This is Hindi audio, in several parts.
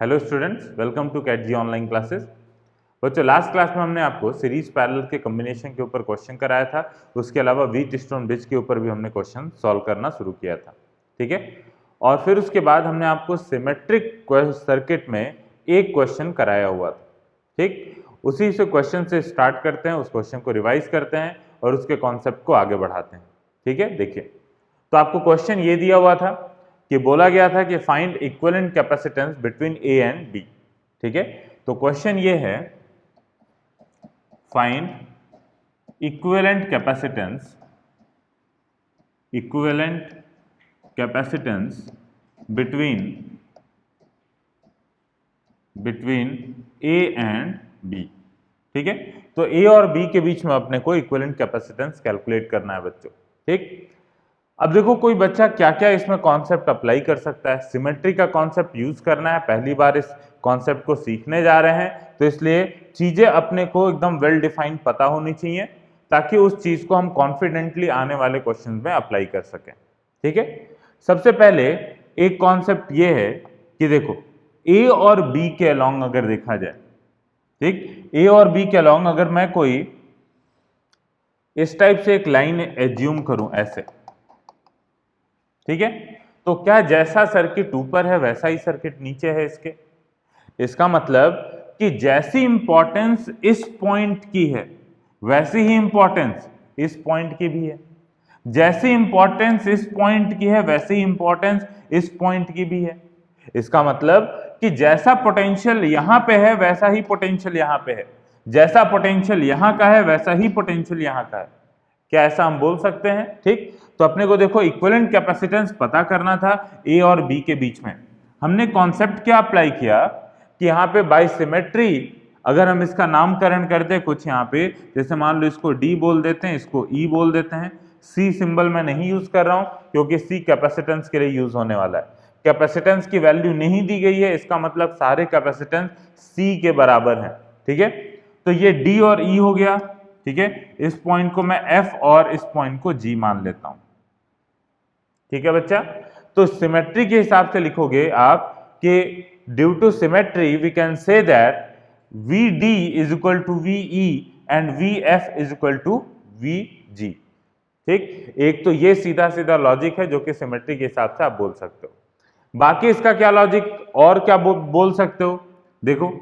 Hello students, welcome to cat G online classes. बच्चों, लास्ट क्लास में हमने आपको सीरीज पैरेलल के कॉम्बिनेशन के ऊपर क्वेश्चन कराया था। उसके अलावा व्हीटस्टोन ब्रिज के ऊपर भी हमने क्वेश्चन सॉल्व करना शुरू किया था, ठीक है। और फिर उसके बाद हमने आपको सिमेट्रिक सर्किट में एक क्वेश्चन कराया हुआ था, ठीक। उसी से क्वेश्चन से स्टार्ट करते हैं, उस क्वेश्चन को रिवाइज करते हैं और उसके कॉन्सेप्ट को आगे बढ़ाते हैं, ठीक है। देखिए, तो आपको क्वेश्चन ये दिया हुआ था कि बोला गया था कि find equivalent capacitance between A and B, ठीक है। तो क्वेश्चन ये है, find equivalent capacitance between A and B, ठीक है। तो ए और बी के बीच में अपने को इक्विवेलेंट कैपेसिटेंस कैलकुलेट करना है बच्चों, ठीक। अब देखो, कोई बच्चा क्या क्या इसमें कॉन्सेप्ट अप्लाई कर सकता है। सिमेट्री का कॉन्सेप्ट यूज करना है, पहली बार इस कॉन्सेप्ट को सीखने जा रहे हैं, तो इसलिए चीजें अपने को एकदम वेल डिफाइंड पता होनी चाहिए ताकि उस चीज को हम कॉन्फिडेंटली आने वाले क्वेश्चन में अप्लाई कर सकें, ठीक है। सबसे पहले एक कॉन्सेप्ट ये है कि देखो, ए और बी के अलोंग अगर देखा जाए, ठीक, ए और बी के अलोंग अगर मैं कोई इस टाइप से एक लाइन एज्यूम करूं ऐसे, ठीक है, तो क्या जैसा सर्किट ऊपर है वैसा ही सर्किट नीचे है इसके। इसका मतलब कि जैसी इंपॉर्टेंस इस पॉइंट की है वैसी ही इंपॉर्टेंस इस पॉइंट की भी है, जैसी इंपॉर्टेंस इस पॉइंट की है वैसी ही इंपॉर्टेंस इस पॉइंट की भी है। इसका मतलब कि जैसा पोटेंशियल यहां पे है वैसा ही पोटेंशियल यहां पे है, जैसा पोटेंशियल यहां का है वैसा ही पोटेंशियल यहां का है। क्या ऐसा हम बोल सकते हैं, ठीक। तो अपने को देखो, इक्विवेलेंट कैपेसिटेंस पता करना था ए और बी के बीच में। हमने कॉन्सेप्ट क्या अप्लाई किया कि यहाँ पे बाय सिमेट्री अगर हम इसका नामकरण करते कुछ यहाँ पे, जैसे मान लो इसको डी बोल देते हैं, इसको ई बोल देते हैं। सी सिंबल मैं नहीं यूज कर रहा हूं क्योंकि सी कैपेसिटेंस के लिए यूज होने वाला है। कैपेसिटेंस की वैल्यू नहीं दी गई है, इसका मतलब सारे कैपेसिटेंस सी के बराबर है, ठीक है। तो ये डी और ई हो गया, ठीक है। इस पॉइंट को मैं एफ और इस पॉइंट को जी मान लेता हूं, ठीक है बच्चा। तो सिमेट्री के हिसाब से लिखोगे आप कि due to symmetry we can say that V D is equal to V E and V F is equal to V G, ठीक। एक तो ये सीधा सीधा लॉजिक है जो कि सिमेट्री के हिसाब से आप बोल सकते हो। बाकी इसका क्या लॉजिक और क्या बोल सकते हो, देखो,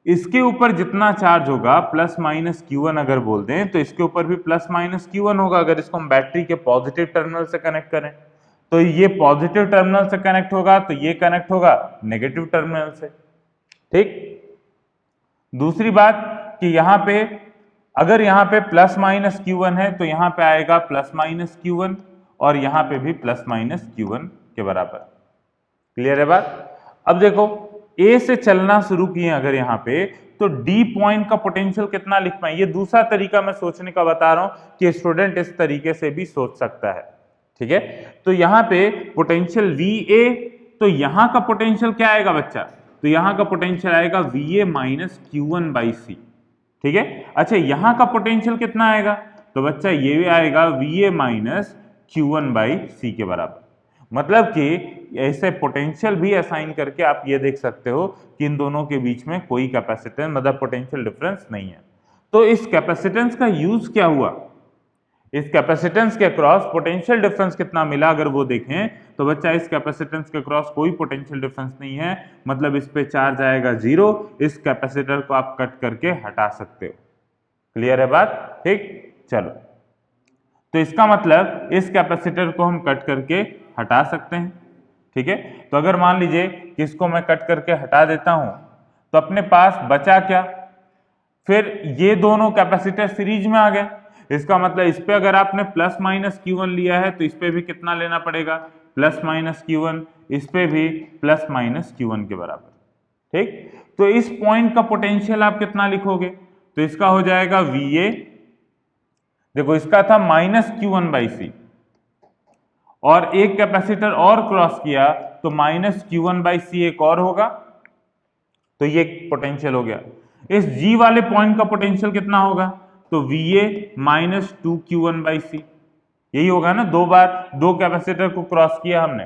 इसके ऊपर जितना चार्ज होगा प्लस माइनस Q1 अगर बोल दें तो इसके ऊपर भी प्लस माइनस Q1 होगा। अगर इसको हम बैटरी के पॉजिटिव टर्मिनल से कनेक्ट करें तो ये पॉजिटिव टर्मिनल से कनेक्ट होगा, तो ये कनेक्ट होगा नेगेटिव टर्मिनल से, ठीक। दूसरी बात कि यहां पे अगर यहां पे प्लस माइनस Q1 है तो यहां पे आएगा प्लस माइनस Q1 और यहां पे भी प्लस माइनस Q1 के बराबर। क्लियर है बात। अब देखो, ए से चलना शुरू किए अगर यहाँ पे, तो डी पॉइंट का पोटेंशियल कितना लिख पाए। ये दूसरा तरीका मैं सोचने का बता रहा हूं कि स्टूडेंट इस तरीके से भी सोच सकता है, ठीक है। तो यहाँ पे पोटेंशियल वी ए, तो यहाँ का पोटेंशियल क्या आएगा बच्चा, तो यहाँ का पोटेंशियल आएगा V A minus Q1 by C, ठीक है। अच्छा, यहाँ का पोटेंशियल कितना आएगा, तो बच्चा ये आएगा V A minus Q1 by C के बराबर। मतलब कि ऐसे पोटेंशियल भी असाइन करके आप ये देख सकते हो कि इन दोनों के बीच में कोई कैपेसिटेंस मतलब पोटेंशियल डिफरेंस नहीं है। तो इस कैपेसिटेंस का यूज क्या हुआ, इस कैपेसिटेंस के अक्रॉस पोटेंशियल डिफरेंस कितना मिला अगर वो देखें तो बच्चा इस कैपेसिटेंस के अक्रॉस कोई पोटेंशियल डिफरेंस नहीं है, मतलब इस पे चार्ज आएगा 0। इस कैपेसिटर को आप कट करके हटा सकते हो। क्लियर है बात, ठीक। चलो, तो इसका मतलब इस कैपेसिटर को हम कट करके हटा सकते हैं, ठीक है। तो अगर मान लीजिए कि इसको मैं कट करके हटा देता हूं तो अपने पास बचा क्या, फिर ये दोनों कैपेसिटर सीरीज में आ गए। इसका मतलब इस पे अगर आपने प्लस माइनस Q1 लिया है तो इस पे भी कितना लेना पड़ेगा, प्लस माइनस Q1, इस पे भी प्लस माइनस Q1 के बराबर, ठीक। तो इस पॉइंट का पोटेंशियल आप कितना लिखोगे, तो इसका हो जाएगा VA, देखो इसका था माइनस Q1 बाई सी और एक कैपेसिटर और क्रॉस किया तो माइनस Q1 बाई सी एक और होगा, तो ये पोटेंशियल हो गया। इस G वाले पॉइंट का पोटेंशियल कितना होगा, तो VA माइनस 2Q1 बाई सी, यही होगा ना, दो बार दो कैपेसिटर को क्रॉस किया हमने।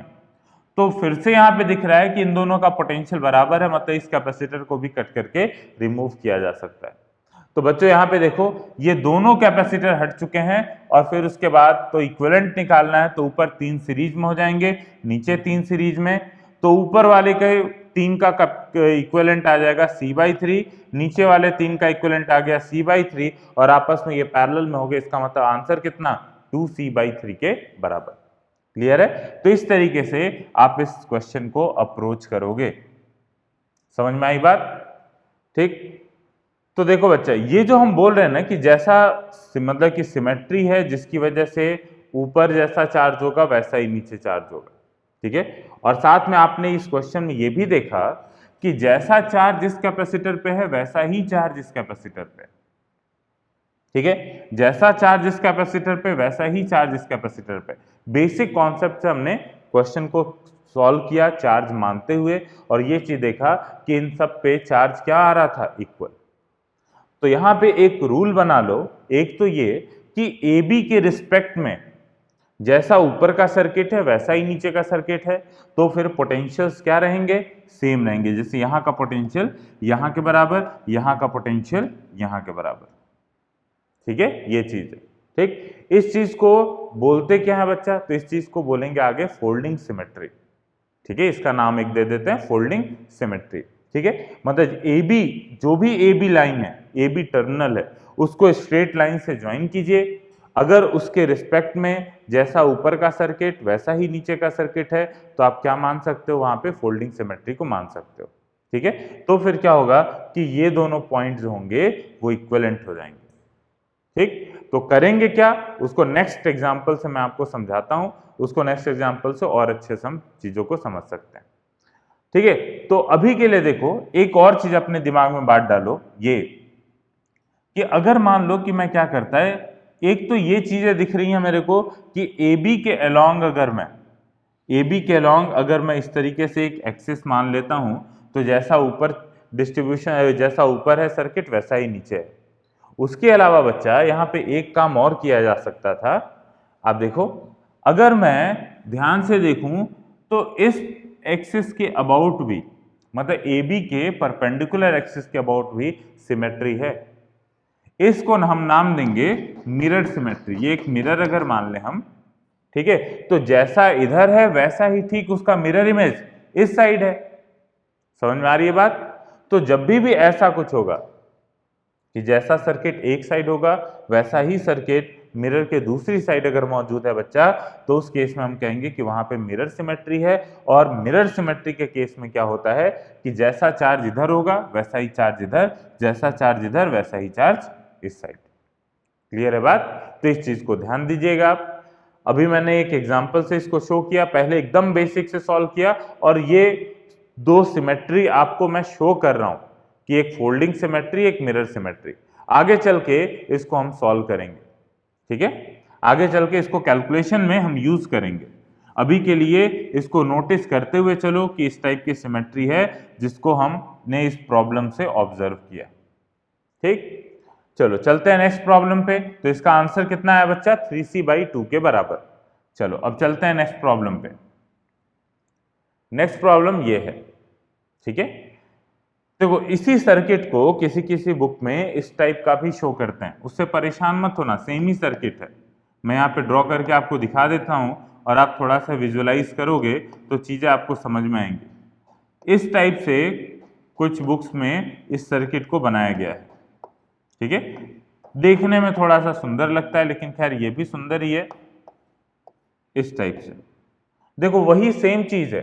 तो फिर से यहाँ पे दिख रहा है कि इन दोनों का पोटेंशियल बराबर है, मतलब इस कैपेसिटर को भी कट करके रिमूव किया जा सकता है। तो बच्चों यहाँ पे देखो ये दोनों कैपेसिटर हट चुके हैं और फिर उसके बाद तो इक्विवेलेंट निकालना है, तो ऊपर 3 सीरीज में हो जाएंगे, नीचे 3 सीरीज में। तो ऊपर वाले के 3 का इक्विवेलेंट आ जाएगा C/3, नीचे वाले 3 का इक्विवेलेंट आ गया C/3 और आपस में ये पैरेलल में हो गए। इसका मतलब आंसर कितना 2C/3 के बराबर। क्लियर है? तो इस तरीके से आप इस क्वेश्चन को अप्रोच करोगे। समझ में आई बात? ठीक। तो देखो बच्चा, ये जो हम बोल रहे हैं ना कि जैसा मतलब कि सिमेट्री है जिसकी वजह से ऊपर जैसा चार्ज होगा वैसा ही नीचे चार्ज होगा। ठीक है। और साथ में आपने इस क्वेश्चन में ये भी देखा कि जैसा चार्ज जिस कैपेसिटर पे है वैसा ही चार्ज इस कैपेसिटर पे। ठीक है। जैसा चार्ज इस कैपेसिटर पे वैसा ही चार्ज इस कैपेसिटर पे। बेसिक कॉन्सेप्ट से हमने क्वेश्चन को सॉल्व किया चार्ज मानते हुए, और ये चीज देखा कि इन सब पे चार्ज क्या आ रहा था, इक्वल। तो यहां पे एक रूल बना लो, एक तो ये कि ए बी के रिस्पेक्ट में जैसा ऊपर का सर्किट है वैसा ही नीचे का सर्किट है, तो फिर पोटेंशियल्स क्या रहेंगे, सेम रहेंगे। जैसे यहां का पोटेंशियल यहां के बराबर, यहां का पोटेंशियल यहां के बराबर। ठीक है, ये चीज है। ठीक, इस चीज को बोलते क्या है बच्चा, तो इस चीज को बोलेंगे आगे फोल्डिंग सिमेट्री। ठीक है, इसका नाम एक दे देते हैं फोल्डिंग सिमेट्री। ठीक है, मतलब ए बी, जो भी ए बी लाइन है, ए बी टर्मिनल है, उसको स्ट्रेट लाइन से ज्वाइन कीजिए। अगर उसके रिस्पेक्ट में जैसा ऊपर का सर्किट वैसा ही नीचे का सर्किट है, तो आप क्या मान सकते हो, वहां पे फोल्डिंग सिमेट्री को मान सकते हो। ठीक है, तो फिर क्या होगा कि ये दोनों पॉइंट्स होंगे वो इक्विवेलेंट हो जाएंगे। ठीक, तो करेंगे क्या, उसको नेक्स्ट एग्जांपल से मैं आपको समझाता हूं। उसको नेक्स्ट एग्जांपल से और अच्छे से हम चीजों को समझ सकते हैं। ठीक है, तो अभी के लिए देखो एक और चीज अपने दिमाग में बात डालो, ये कि अगर मान लो कि मैं क्या करता है, एक तो ये चीजें दिख रही हैं मेरे को कि ए बी के अलोंग अगर मैं इस तरीके से एक एक्सिस मान लेता हूं, तो जैसा ऊपर डिस्ट्रीब्यूशन, जैसा ऊपर है सर्किट वैसा ही नीचे है। उसके अलावा बच्चा यहाँ पे एक काम और किया जा सकता था। आप देखो, अगर मैं ध्यान से देखूं तो इस एक्सिस के अबाउट भी, मतलब ए बी के परपेंडिकुलर एक्सिस के अबाउट भी सिमेट्री है। इसको हम नाम देंगे मिरर सिमेट्री। ये एक मिरर अगर मान लें हम, ठीक है, तो जैसा इधर है वैसा ही ठीक उसका मिरर इमेज इस साइड है। समझ में आ रही है बात? तो जब भी ऐसा कुछ होगा कि जैसा सर्किट एक साइड होगा वैसा ही सर्किट मिरर के दूसरी साइड अगर मौजूद है बच्चा, तो उस केस में हम कहेंगे कि वहां पे मिरर सिमेट्री है। और मिरर सिमेट्री के केस में क्या होता है कि जैसा चार्ज इधर होगा वैसा ही चार्ज इधर, जैसा चार्ज इधर वैसा ही चार्ज इस साइड। क्लियर है बात? तो इस चीज को ध्यान दीजिएगा आप। अभी मैंने एक एग्जाम्पल से इसको शो किया, पहले एकदम बेसिक से सॉल्व किया, और ये दो सिमेट्री आपको मैं शो कर रहा हूं कि एक फोल्डिंग सिमेट्री, एक मिरर सिमेट्री। आगे चल के इसको हम सॉल्व करेंगे। ठीक है, आगे चल के इसको कैलकुलेशन में हम यूज करेंगे। अभी के लिए इसको नोटिस करते हुए चलो कि इस टाइप की सिमेट्री है जिसको हमने इस प्रॉब्लम से ऑब्जर्व किया। ठीक, चलो चलते हैं नेक्स्ट प्रॉब्लम पे। तो इसका आंसर कितना है बच्चा, 3C/2 के बराबर। चलो अब चलते हैं नेक्स्ट प्रॉब्लम पे। नेक्स्ट प्रॉब्लम ये है। ठीक है, देखो इसी सर्किट को किसी किसी बुक में इस टाइप का भी शो करते हैं, उससे परेशान मत होना, सेम ही सर्किट है। मैं यहाँ पे ड्रॉ करके आपको दिखा देता हूँ और आप थोड़ा सा विजुअलाइज करोगे तो चीजें आपको समझ में आएंगी। इस टाइप से कुछ बुक्स में इस सर्किट को बनाया गया है। ठीक है, देखने में थोड़ा सा सुंदर लगता है, लेकिन खैर ये भी सुंदर ही है। इस टाइप से देखो वही सेम चीज है।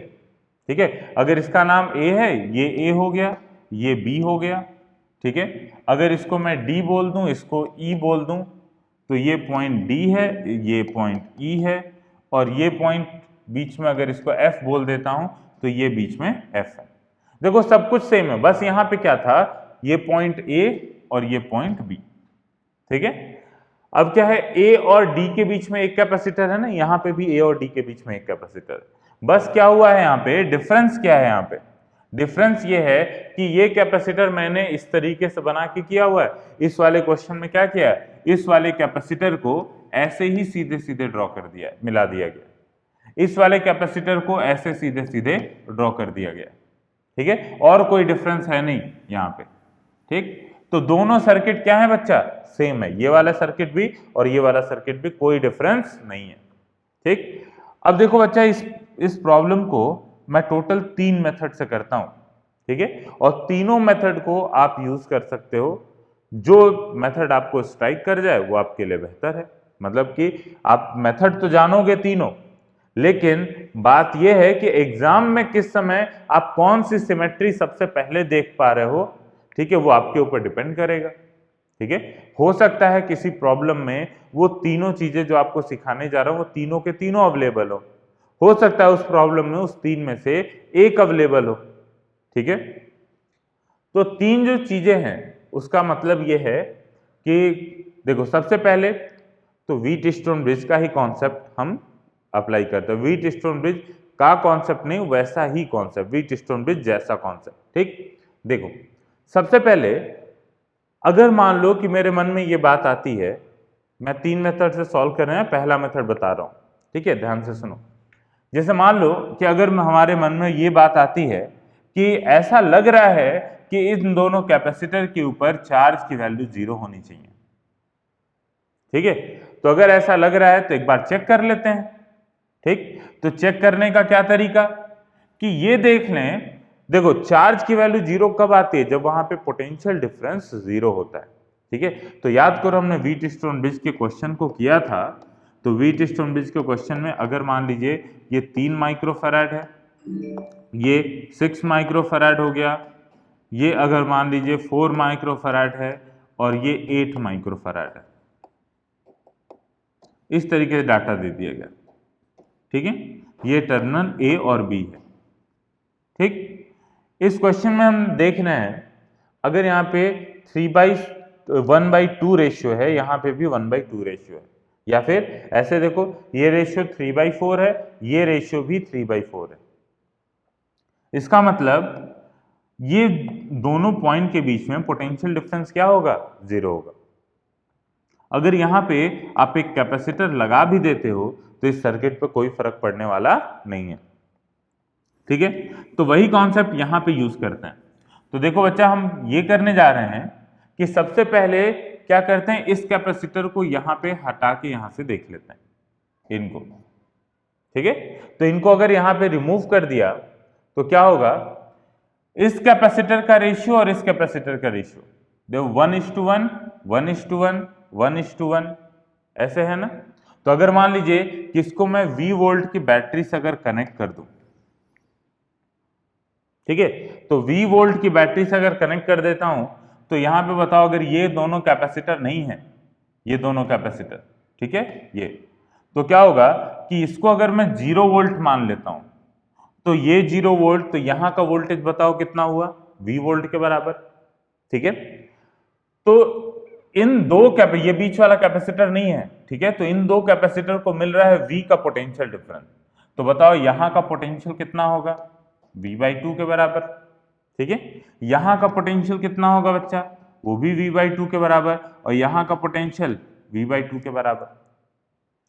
ठीक है, अगर इसका नाम ए है, ये ए हो गया, ये बी हो गया। ठीक है, अगर इसको मैं डी बोल दूं, इसको ई बोल दूं, तो ये पॉइंट डी है, ये पॉइंट ई है, और ये पॉइंट बीच में अगर इसको एफ बोल देता हूं तो ये बीच में एफ है। देखो सब कुछ सेम है, बस यहां पे क्या था, ये पॉइंट ए और ये पॉइंट बी। ठीक है, अब क्या है, ए और डी के बीच में एक कैपेसिटर है ना, यहां पे भी ए और डी के बीच में एक कैपेसिटर है। बस क्या हुआ है यहाँ पे, डिफरेंस क्या है यहाँ पे, डिफरेंस ये है कि ये कैपेसिटर मैंने इस तरीके से बना के किया हुआ है। इस वाले क्वेश्चन में क्या किया है, इस वाले कैपेसिटर को ऐसे ही सीधे सीधे ड्रॉ कर दिया है, मिला दिया गया। इस वाले कैपेसिटर को ऐसे सीधे सीधे ड्रॉ कर दिया गया, ठीक है, और कोई डिफरेंस है नहीं यहाँ पे, ठीक। तो दोनों सर्किट क्या है बच्चा, सेम है, ये वाला सर्किट भी और ये वाला सर्किट भी, कोई डिफरेंस नहीं है, ठीक। अब देखो बच्चा, इस प्रॉब्लम को मैं टोटल 3 मेथड से करता हूं, ठीक है, और तीनों मेथड को आप यूज कर सकते हो। जो मेथड आपको स्ट्राइक कर जाए वो आपके लिए बेहतर है, मतलब कि आप मेथड तो जानोगे तीनों, लेकिन बात यह है कि एग्जाम में किस समय आप कौन सी सिमेट्री सबसे पहले देख पा रहे हो, ठीक है, वो आपके ऊपर डिपेंड करेगा, ठीक है। हो सकता है किसी प्रॉब्लम में वो तीनों चीजें जो आपको सिखाने जा रहा हूं वो तीनों के तीनों अवेलेबल हो सकता है उस प्रॉब्लम में उस 3 में से एक अवेलेबल हो, ठीक है। तो 3 जो चीजें हैं उसका मतलब ये है कि देखो, सबसे पहले तो व्हीटस्टोन ब्रिज का ही कॉन्सेप्ट हम अप्लाई करते हैं। व्हीटस्टोन ब्रिज का कॉन्सेप्ट नहीं, वैसा ही कॉन्सेप्ट, व्हीटस्टोन ब्रिज जैसा कॉन्सेप्ट, ठीक। देखो, सबसे पहले अगर मान लो कि मेरे मन में ये बात आती है, मैं 3 मेथड से सॉल्व कर रहे हैं, पहला मेथड बता रहा हूं, ठीक है, ध्यान से सुनो। जैसे मान लो कि अगर हमारे मन में ये बात आती है कि ऐसा लग रहा है कि इन दोनों कैपेसिटर के ऊपर चार्ज की वैल्यू 0 होनी चाहिए, ठीक है। तो अगर ऐसा लग रहा है तो एक बार चेक कर लेते हैं, ठीक। तो चेक करने का क्या तरीका कि ये देख लें, देखो चार्ज की वैल्यू 0 कब आती है, जब वहां पे पोटेंशियल डिफरेंस 0 होता है, ठीक है। तो याद करो हमने व्हीटस्टोन ब्रिज के क्वेश्चन को किया था, तो व्हीटस्टोन ब्रिज के क्वेश्चन में अगर मान लीजिए ये 3 माइक्रोफैराड है, ये 6 माइक्रोफैराड हो गया, ये अगर मान लीजिए 4 माइक्रोफैराड है और ये 8 माइक्रोफैराड है, इस तरीके से डाटा दे दिया गया, ठीक है। ये टर्मिनल ए और बी है, ठीक। इस क्वेश्चन में हम देख रहे हैं अगर यहाँ पे 1/2 रेशियो है, यहाँ पे भी 1/2 रेशियो है, या फिर ऐसे देखो ये रेशियो 3/4 है, ये रेशियो भी 3/4 है। इसका मतलब ये दोनों पॉइंट के बीच में पोटेंशियल डिफरेंस क्या होगा, 0 होगा। अगर यहाँ पे आप एक कैपेसिटर लगा भी देते हो तो इस सर्किट पे कोई फर्क पड़ने वाला नहीं है, ठीक है। तो वही कॉन्सेप्ट यहाँ पे यूज करते हैं। तो देखो बच्चा, हम ये करने जा रहे हैं कि सबसे पहले क्या करते हैं, इस कैपेसिटर को यहाँ पे हटा के यहाँ से देख लेते हैं इनको, ठीक है। तो इनको अगर यहाँ पे रिमूव कर दिया तो क्या होगा, इस कैपेसिटर का रेशियो और इस कैपेसिटर का रेशियो देखो 1:1, 1:1, 1:1 ऐसे है ना। तो अगर मान लीजिए कि इसको मैं V वोल्ट की बैटरी से अगर कनेक्ट कर दूं, ठीक है, तो V वोल्ट की बैटरी से अगर कनेक्ट कर देता हूं तो यहां पे बताओ, अगर ये दोनों कैपेसिटर नहीं है, ये दोनों कैपेसिटर, ठीक है, ये, तो क्या होगा कि इसको अगर मैं 0 वोल्ट मान लेता हूं तो ये 0 वोल्ट, तो यहां का वोल्टेज बताओ कितना हुआ, V वोल्ट के बराबर, ठीक है। तो इन दो ये बीच वाला कैपेसिटर नहीं है, ठीक है, तो इन दो कैपेसिटर को मिल रहा है V का पोटेंशियल डिफरेंस। तो बताओ यहां का पोटेंशियल कितना होगा, V/2 के बराबर, ठीक है। यहां का पोटेंशियल कितना होगा बच्चा, वो भी V/2 के बराबर, और यहां का पोटेंशियल V/2 के बराबर,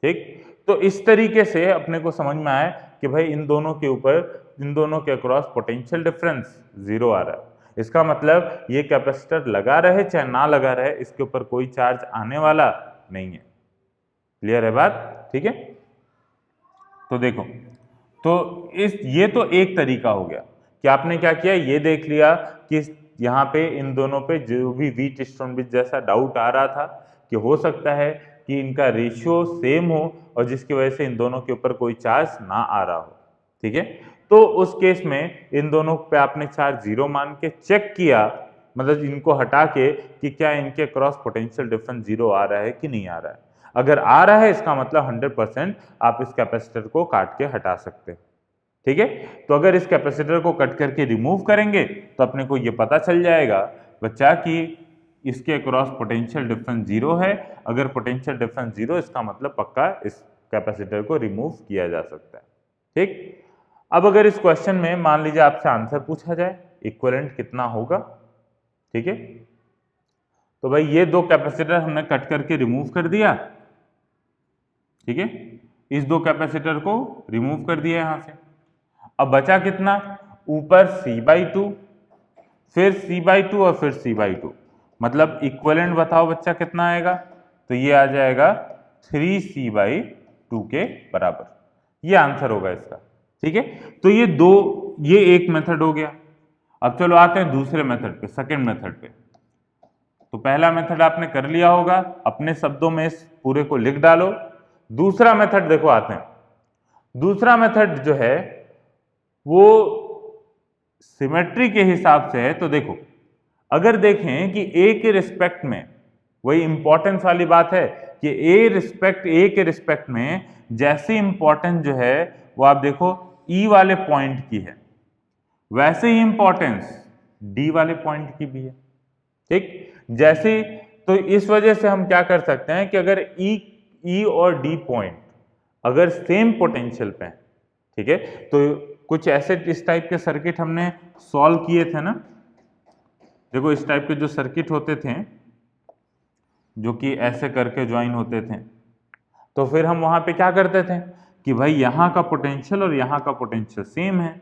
ठीक। तो इस तरीके से अपने को समझ में आया कि भाई इन दोनों के ऊपर, इन दोनों के अक्रॉस पोटेंशियल डिफरेंस 0 आ रहा है। इसका मतलब ये कैपेसिटर लगा रहे चाहे ना लगा रहे, इसके ऊपर कोई चार्ज आने वाला नहीं है। क्लियर है बात, ठीक है। तो देखो, तो ये तो एक तरीका हो गया कि आपने क्या किया, ये देख लिया कि यहाँ पे इन दोनों पे जो भी व्हीटस्टोन ब्रिज जैसा डाउट आ रहा था कि हो सकता है कि इनका रेशियो सेम हो और जिसकी वजह से इन दोनों के ऊपर कोई चार्ज ना आ रहा हो, ठीक है। तो उस केस में इन दोनों पे आपने चार्ज 0 मान के चेक किया, मतलब इनको हटा के कि क्या इनके क्रॉस पोटेंशियल डिफरेंस 0 आ रहा है कि नहीं आ रहा है। अगर आ रहा है इसका मतलब 100% आप इस कैपेसिटर को काट के हटा सकते हैं, ठीक है। तो अगर इस कैपेसिटर को कट करके रिमूव करेंगे तो अपने को ये पता चल जाएगा बच्चा कि इसके अक्रॉस पोटेंशियल डिफरेंस 0 है। अगर पोटेंशियल डिफरेंस 0, इसका मतलब पक्का इस कैपेसिटर को रिमूव किया जा सकता है, ठीक। अब अगर इस क्वेश्चन में मान लीजिए आपसे आंसर पूछा जाए इक्विवेलेंट कितना होगा, ठीक है, तो भाई ये दो कैपेसिटर हमने कट करके रिमूव कर दिया, ठीक है। इस दो कैपेसिटर को रिमूव कर दिया यहां से। अब बचा कितना, ऊपर C/2, फिर C/2 और फिर C/2, मतलब इक्विवेलेंट बताओ बच्चा कितना आएगा, तो ये आ जाएगा 3C/2 के बराबर। ये आंसर होगा इसका। ठीक है, तो ये एक मेथड हो गया। अब चलो आते हैं दूसरे मेथड पे, सेकंड मेथड पे। तो पहला मेथड आपने कर लिया होगा, अपने शब्दों में इस पूरे को लिख डालो। दूसरा मेथड देखो आते हैं। दूसरा मेथड जो है वो सिमेट्री के हिसाब से है। तो देखो, अगर देखें कि ए के रिस्पेक्ट में, वही इंपॉर्टेंस वाली बात है कि ए के रिस्पेक्ट में जैसी इंपॉर्टेंस जो है वो आप देखो ई वाले पॉइंट की है, वैसे ही इंपॉर्टेंस डी वाले पॉइंट की भी है। ठीक, जैसे, तो इस वजह से हम क्या कर सकते हैं कि अगर ई और डी पॉइंट अगर सेम पोटेंशियल पे हैं, ठीक है, तो कुछ ऐसे इस टाइप के सर्किट हमने सॉल्व किए थे ना। देखो इस टाइप के जो सर्किट होते थे जो कि ऐसे करके ज्वाइन होते थे, तो फिर हम वहां पे क्या करते थे कि भाई यहां का पोटेंशियल और यहां का पोटेंशियल सेम है,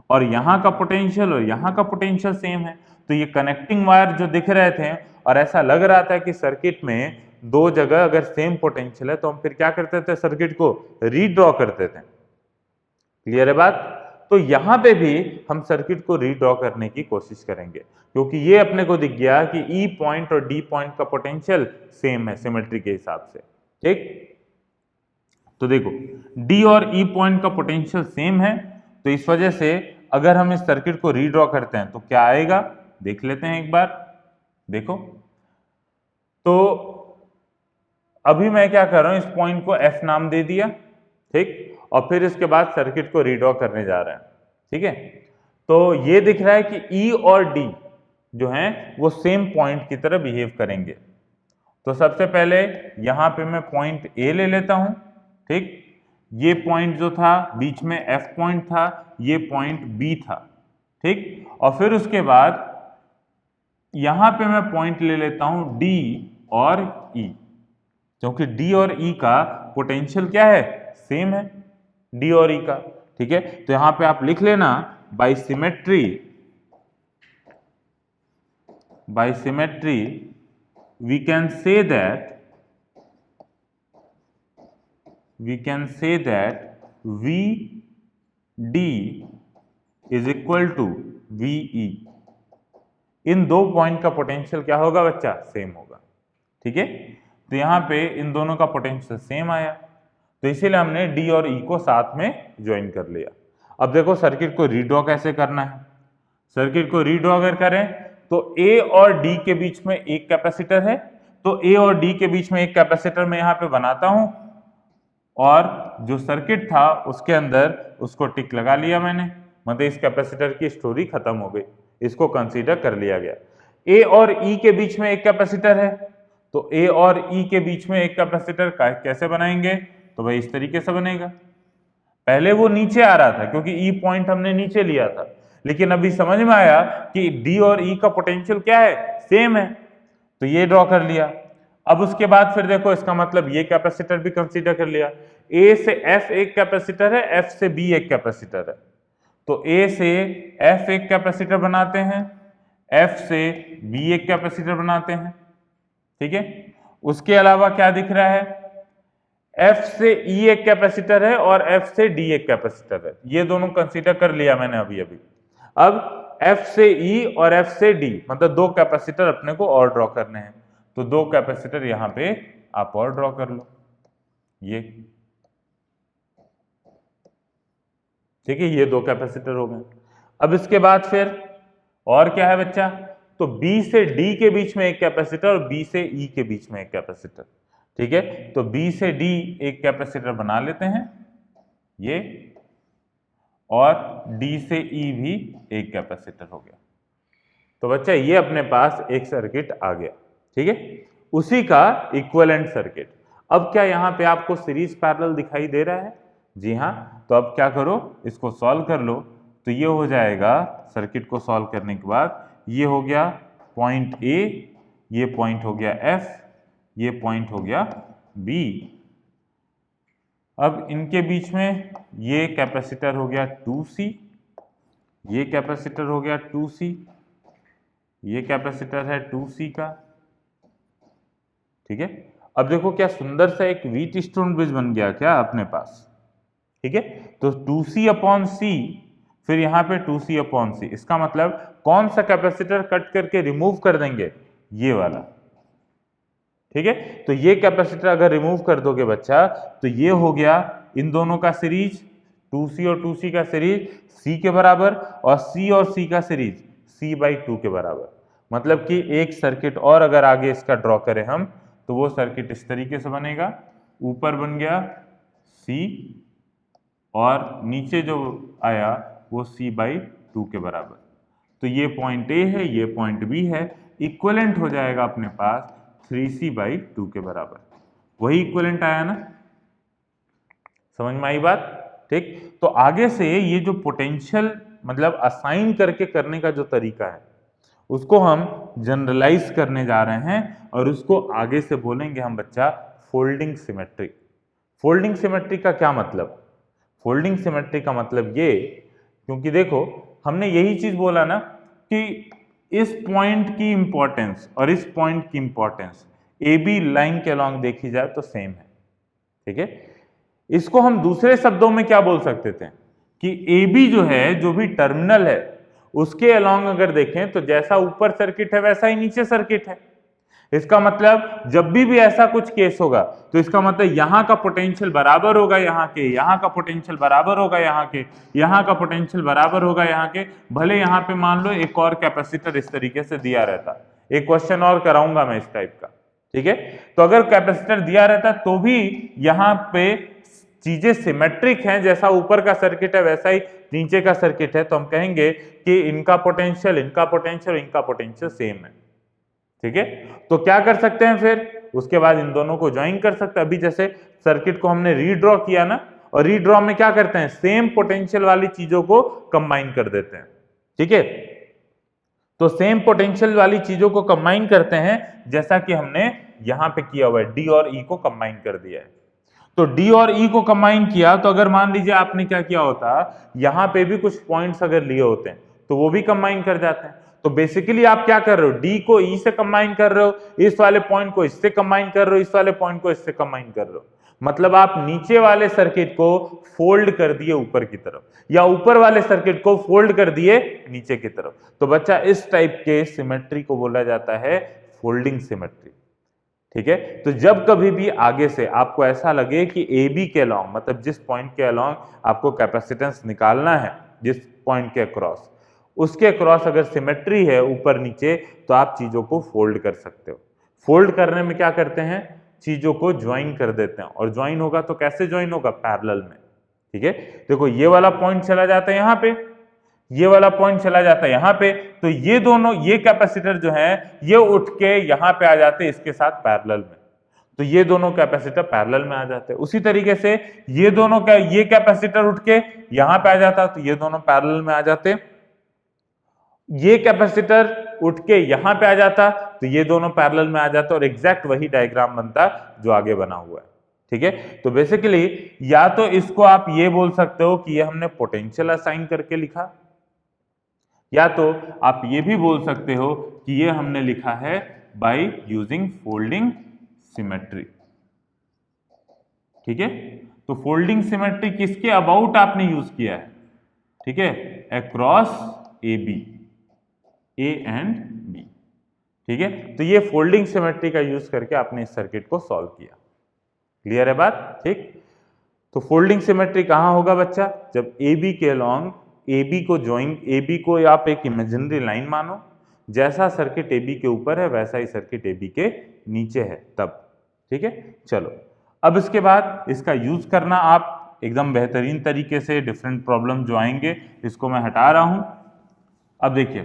और यहां का पोटेंशियल और यहां का पोटेंशियल सेम है। तो ये कनेक्टिंग वायर जो दिख रहे थे और ऐसा लग रहा था कि सर्किट में दो जगह अगर सेम पोटेंशियल है, तो हम फिर क्या करते थे, सर्किट को रीड्रॉ करते थे। क्लियर है बात? तो यहां पे भी हम सर्किट को रीड्रॉ करने की कोशिश करेंगे, क्योंकि ये अपने को दिख गया कि ई पॉइंट और डी पॉइंट का पोटेंशियल सेम है सिमेट्री के हिसाब से। ठीक, तो देखो डी और ई पॉइंट का पोटेंशियल सेम है, तो इस वजह से अगर हम इस सर्किट को रीड्रॉ करते हैं तो क्या आएगा, देख लेते हैं एक बार। देखो, तो अभी मैं क्या कर रहा हूं, इस पॉइंट को एफ नाम दे दिया। ठीक, और फिर इसके बाद सर्किट को रीड्रॉ करने जा रहे हैं। ठीक है, तो ये दिख रहा है कि ई और डी जो हैं वो सेम पॉइंट की तरह बिहेव करेंगे। तो सबसे पहले यहां पे मैं पॉइंट ए ले लेता हूं। ठीक, ये पॉइंट जो था बीच में एफ पॉइंट था, ये पॉइंट बी था। ठीक, और फिर उसके बाद यहां पे मैं पॉइंट ले लेता हूं डी और ई, क्योंकि डी और ई का पोटेंशियल क्या है, सेम है, डी और ई का। ठीक है, तो यहां पे आप लिख लेना बाय symmetry we can say that VD is equal to VE। इन दो पॉइंट का पोटेंशियल क्या होगा बच्चा, सेम होगा। ठीक है, तो यहां पे इन दोनों का पोटेंशियल सेम आया, तो इसीलिए हमने डी और ई को साथ में ज्वाइन कर लिया। अब देखो सर्किट को रीड्रॉ कैसे करना है। सर्किट को रीड्रॉ अगर करें तो ए और डी के बीच में एक कैपेसिटर है, तो ए और डी के बीच में एक कैपेसिटर मैं यहां पे बनाता हूं, और जो सर्किट था उसके अंदर उसको टिक लगा लिया मैंने, मतलब इस कैपेसिटर की स्टोरी खत्म हो गई, इसको कंसीडर कर लिया गया। ए और ई के बीच में एक कैपेसिटर है, तो ए और ई के बीच में एक कैपेसिटर कैसे बनाएंगे, तो भाई इस तरीके से बनेगा। पहले वो नीचे आ रहा था क्योंकि ई पॉइंट हमने नीचे लिया था, लेकिन अभी समझ में आया कि डी और ई का पोटेंशियल क्या है, सेम है, तो ये ड्रॉ कर लिया। अब उसके बाद फिर देखो इसका मतलब ये कैपेसिटर भी कंसीडर कर लिया। ए से एफ एक कैपेसिटर है, एफ से बी एक कैपेसिटर है, तो ए से एफ एक कैपेसिटर बनाते हैं, एफ से बी एक कैपेसिटर बनाते हैं। ठीक है, उसके अलावा क्या दिख रहा है, एफ से ई एक कैपेसिटर है और एफ से डी एक कैपेसिटर है, ये दोनों कंसीडर कर लिया मैंने अभी अभी। अब एफ से ई और एफ से डी, मतलब दो कैपेसिटर अपने को और ड्रॉ करने हैं, तो दो कैपेसिटर यहां पे आप और ड्रॉ कर लो, ये। ठीक है, ये दो कैपेसिटर हो गए। अब इसके बाद फिर और क्या है बच्चा, तो बी से डी के बीच में एक कैपेसिटर और बी से ई के बीच में एक कैपेसिटर। ठीक है, तो बी से डी एक कैपेसिटर बना लेते हैं ये, और डी से ई भी एक कैपेसिटर हो गया। तो बच्चा ये अपने पास एक सर्किट आ गया। ठीक है, उसी का इक्विवेलेंट सर्किट। अब क्या यहां पे आपको सीरीज पैरेलल दिखाई दे रहा है? जी हां, तो अब क्या करो, इसको सॉल्व कर लो, तो ये हो जाएगा सर्किट को सॉल्व करने के बाद, ये हो गया पॉइंट ए, ये पॉइंट हो गया एफ, ये पॉइंट हो गया बी। अब इनके बीच में ये कैपेसिटर हो गया 2C, ये कैपेसिटर हो गया 2C, ये कैपेसिटर है 2C का, ठीक है। अब देखो क्या सुंदर सा एक व्हीट स्टोन ब्रिज बन गया क्या अपने पास, ठीक है। तो 2C अपॉन C, फिर यहाँ पे 2C अपॉन C, इसका मतलब कौन सा कैपेसिटर कट करके रिमूव कर देंगे, ये वाला, ठीक है। तो ये कैपेसिटर अगर रिमूव कर दोगे बच्चा तो ये हो गया इन दोनों का सीरीज, 2C और 2C का सीरीज C के बराबर, और C और C का सीरीज C/2 के बराबर। मतलब कि एक सर्किट और अगर आगे इसका ड्रॉ करें हम तो वो सर्किट इस तरीके से बनेगा, ऊपर बन गया C और नीचे जो आया वो C/2 के बराबर। तो ये पॉइंट A है, ये पॉइंट B है, इक्विवेलेंट हो जाएगा अपने पास 3C/2 के बराबर। वही इक्विवेलेंट आया ना, समझ में आई बात, ठीक। तो आगे से ये जो पोटेंशियल मतलब असाइन करके करने का जो तरीका है उसको हम जनरलाइज करने जा रहे हैं और उसको आगे से बोलेंगे हम बच्चा फोल्डिंग सिमेट्री। फोल्डिंग सिमेट्री का क्या मतलब, फोल्डिंग सिमेट्री का मतलब ये, क्योंकि देखो हमने यही चीज बोला ना कि इस पॉइंट की इंपॉर्टेंस और इस पॉइंट की इंपॉर्टेंस ए बी लाइन के अलॉन्ग देखी जाए तो सेम है, ठीक है। इसको हम दूसरे शब्दों में क्या बोल सकते थे कि ए बी जो है, जो भी टर्मिनल है उसके अलॉन्ग अगर देखें तो जैसा ऊपर सर्किट है वैसा ही नीचे सर्किट है। इसका मतलब जब भी ऐसा कुछ केस होगा तो इसका मतलब यहां का पोटेंशियल बराबर होगा यहाँ के, यहाँ का पोटेंशियल बराबर होगा यहाँ के, यहाँ का पोटेंशियल बराबर होगा यहाँ के, भले यहाँ पे मान लो एक और कैपेसिटर इस तरीके से दिया रहता। एक क्वेश्चन और कराऊंगा मैं इस टाइप का, ठीक है। तो अगर कैपेसिटर दिया रहता तो भी यहाँ पे चीजें सिमेट्रिक हैं, जैसा ऊपर का सर्किट है वैसा ही नीचे का सर्किट है, तो हम कहेंगे कि इनका पोटेंशियल, इनका पोटेंशियल, इनका पोटेंशियल सेम है, ठीक है। तो क्या कर सकते हैं फिर, उसके बाद इन दोनों को ज्वाइन कर सकते हैं। अभी जैसे सर्किट को हमने रीड्रॉ किया ना, और रीड्रॉ में क्या करते हैं, सेम पोटेंशियल वाली चीजों को कंबाइन कर देते हैं, ठीक है। तो सेम पोटेंशियल वाली चीजों को कंबाइन करते हैं जैसा कि हमने यहां पे किया हुआ है, डी और ई को कंबाइन कर दिया है। तो डी और ई को कंबाइन किया तो अगर मान लीजिए आपने क्या किया होता, यहां पे भी कुछ पॉइंट्स अगर लिए होते हैं तो वो भी कंबाइन कर जाते हैं। तो बेसिकली आप क्या कर रहे हो, डी को ई से कंबाइन कर रहे हो, इस वाले पॉइंट को इससे कंबाइन कर रहे हो, इस वाले पॉइंट को इससे कंबाइन कर रहे हो। मतलब आप नीचे वाले सर्किट को फोल्ड कर दिए ऊपर की तरफ, या ऊपर वाले सर्किट को फोल्ड कर दिए नीचे की तरफ। तो बच्चा इस टाइप के सिमेट्री को बोला जाता है फोल्डिंग सिमेट्री, ठीक है। तो जब कभी भी आगे से आपको ऐसा लगे कि ए बी के अलॉन्ग, मतलब जिस पॉइंट के अलॉन्ग आपको कैपेसिटेंस निकालना है, जिस पॉइंट के अक्रॉस, उसके अक्रॉस अगर सिमेट्री है ऊपर नीचे, तो आप चीजों को फोल्ड कर सकते हो। फोल्ड करने में क्या करते हैं, चीजों को ज्वाइन कर देते हैं, और ज्वाइन होगा तो कैसे ज्वाइन होगा, पैरेलल में, ठीक है। देखो ये वाला पॉइंट चला जाता है यहाँ पे, ये वाला पॉइंट चला जाता है यहाँ पे, तो ये दोनों, ये कैपेसिटर जो है ये उठ के यहाँ पे आ जाते हैं इसके साथ पैरेलल में, तो ये दोनों कैपेसिटर पैरेलल में आ जाते हैं। उसी तरीके से ये दोनों का, ये कैपेसिटर उठ के यहाँ पे आ जाता तो ये दोनों पैरेलल में आ जाते, ये कैपेसिटर उठ के यहां पे आ जाता तो ये दोनों पैरेलल में आ जाता, और एग्जैक्ट वही डायग्राम बनता जो आगे बना हुआ है, ठीक है। तो बेसिकली या तो इसको आप ये बोल सकते हो कि ये हमने पोटेंशियल असाइन करके लिखा, या तो आप ये भी बोल सकते हो कि ये हमने लिखा है बाय यूजिंग फोल्डिंग सिमेट्री, ठीक है। तो फोल्डिंग सिमेट्री किसके अबाउट आपने यूज किया है, ठीक है, across A B, A and B, ठीक है। तो ये फोल्डिंग सिमेट्री का यूज करके आपने इस सर्किट को सॉल्व किया। क्लियर है बात, ठीक। तो फोल्डिंग सिमेट्री कहां होगा बच्चा, जब ए बी के अलॉन्ग ए बी को ज्वाइन, ए बी को आप एक इमेजिनरी लाइन मानो, जैसा सर्किट ए बी के ऊपर है वैसा ही सर्किट ए बी के नीचे है तब, ठीक है। चलो अब इसके बाद इसका यूज करना आप एकदम बेहतरीन तरीके से, डिफरेंट प्रॉब्लम जो आएंगे इसको मैं हटा रहा हूं। अब देखिए,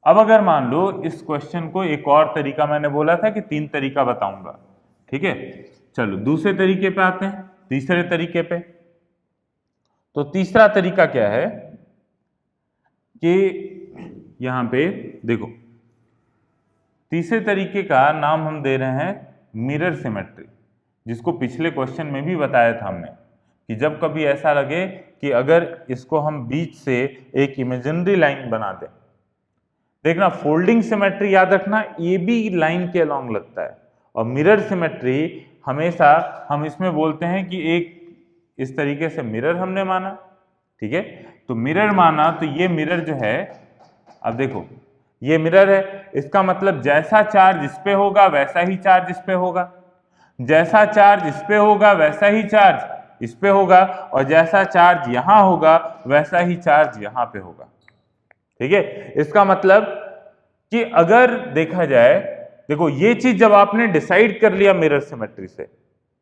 अब अगर मान लो इस क्वेश्चन को एक और तरीका, मैंने बोला था कि 3 तरीका बताऊंगा, ठीक है। चलो दूसरे तरीके पे आते हैं, तीसरे तरीके पे। तो तीसरा तरीका क्या है कि यहां पे देखो, तीसरे तरीके का नाम हम दे रहे हैं मिरर सिमेट्री। जिसको पिछले क्वेश्चन में भी बताया था हमने कि जब कभी ऐसा लगे कि अगर इसको हम बीच से एक इमेजिनरी लाइन बना दें, देखना फोल्डिंग सिमेट्री याद रखना ये भी लाइन के अलॉन्ग लगता है, और मिरर सिमेट्री हमेशा हम इसमें बोलते हैं कि एक इस तरीके से मिरर हमने माना, ठीक है, तो मिरर माना तो ये मिरर जो है, अब देखो ये मिरर है, इसका मतलब जैसा चार्ज इस पे होगा वैसा ही चार्ज इस पे होगा, जैसा चार्ज इस पे होगा वैसा ही चार्ज इस पे होगा, और जैसा चार्ज यहां होगा वैसा ही चार्ज यहां पे होगा, ठीक है। इसका मतलब कि अगर देखा जाए, देखो ये चीज जब आपने डिसाइड कर लिया मिरर सिमेट्री से,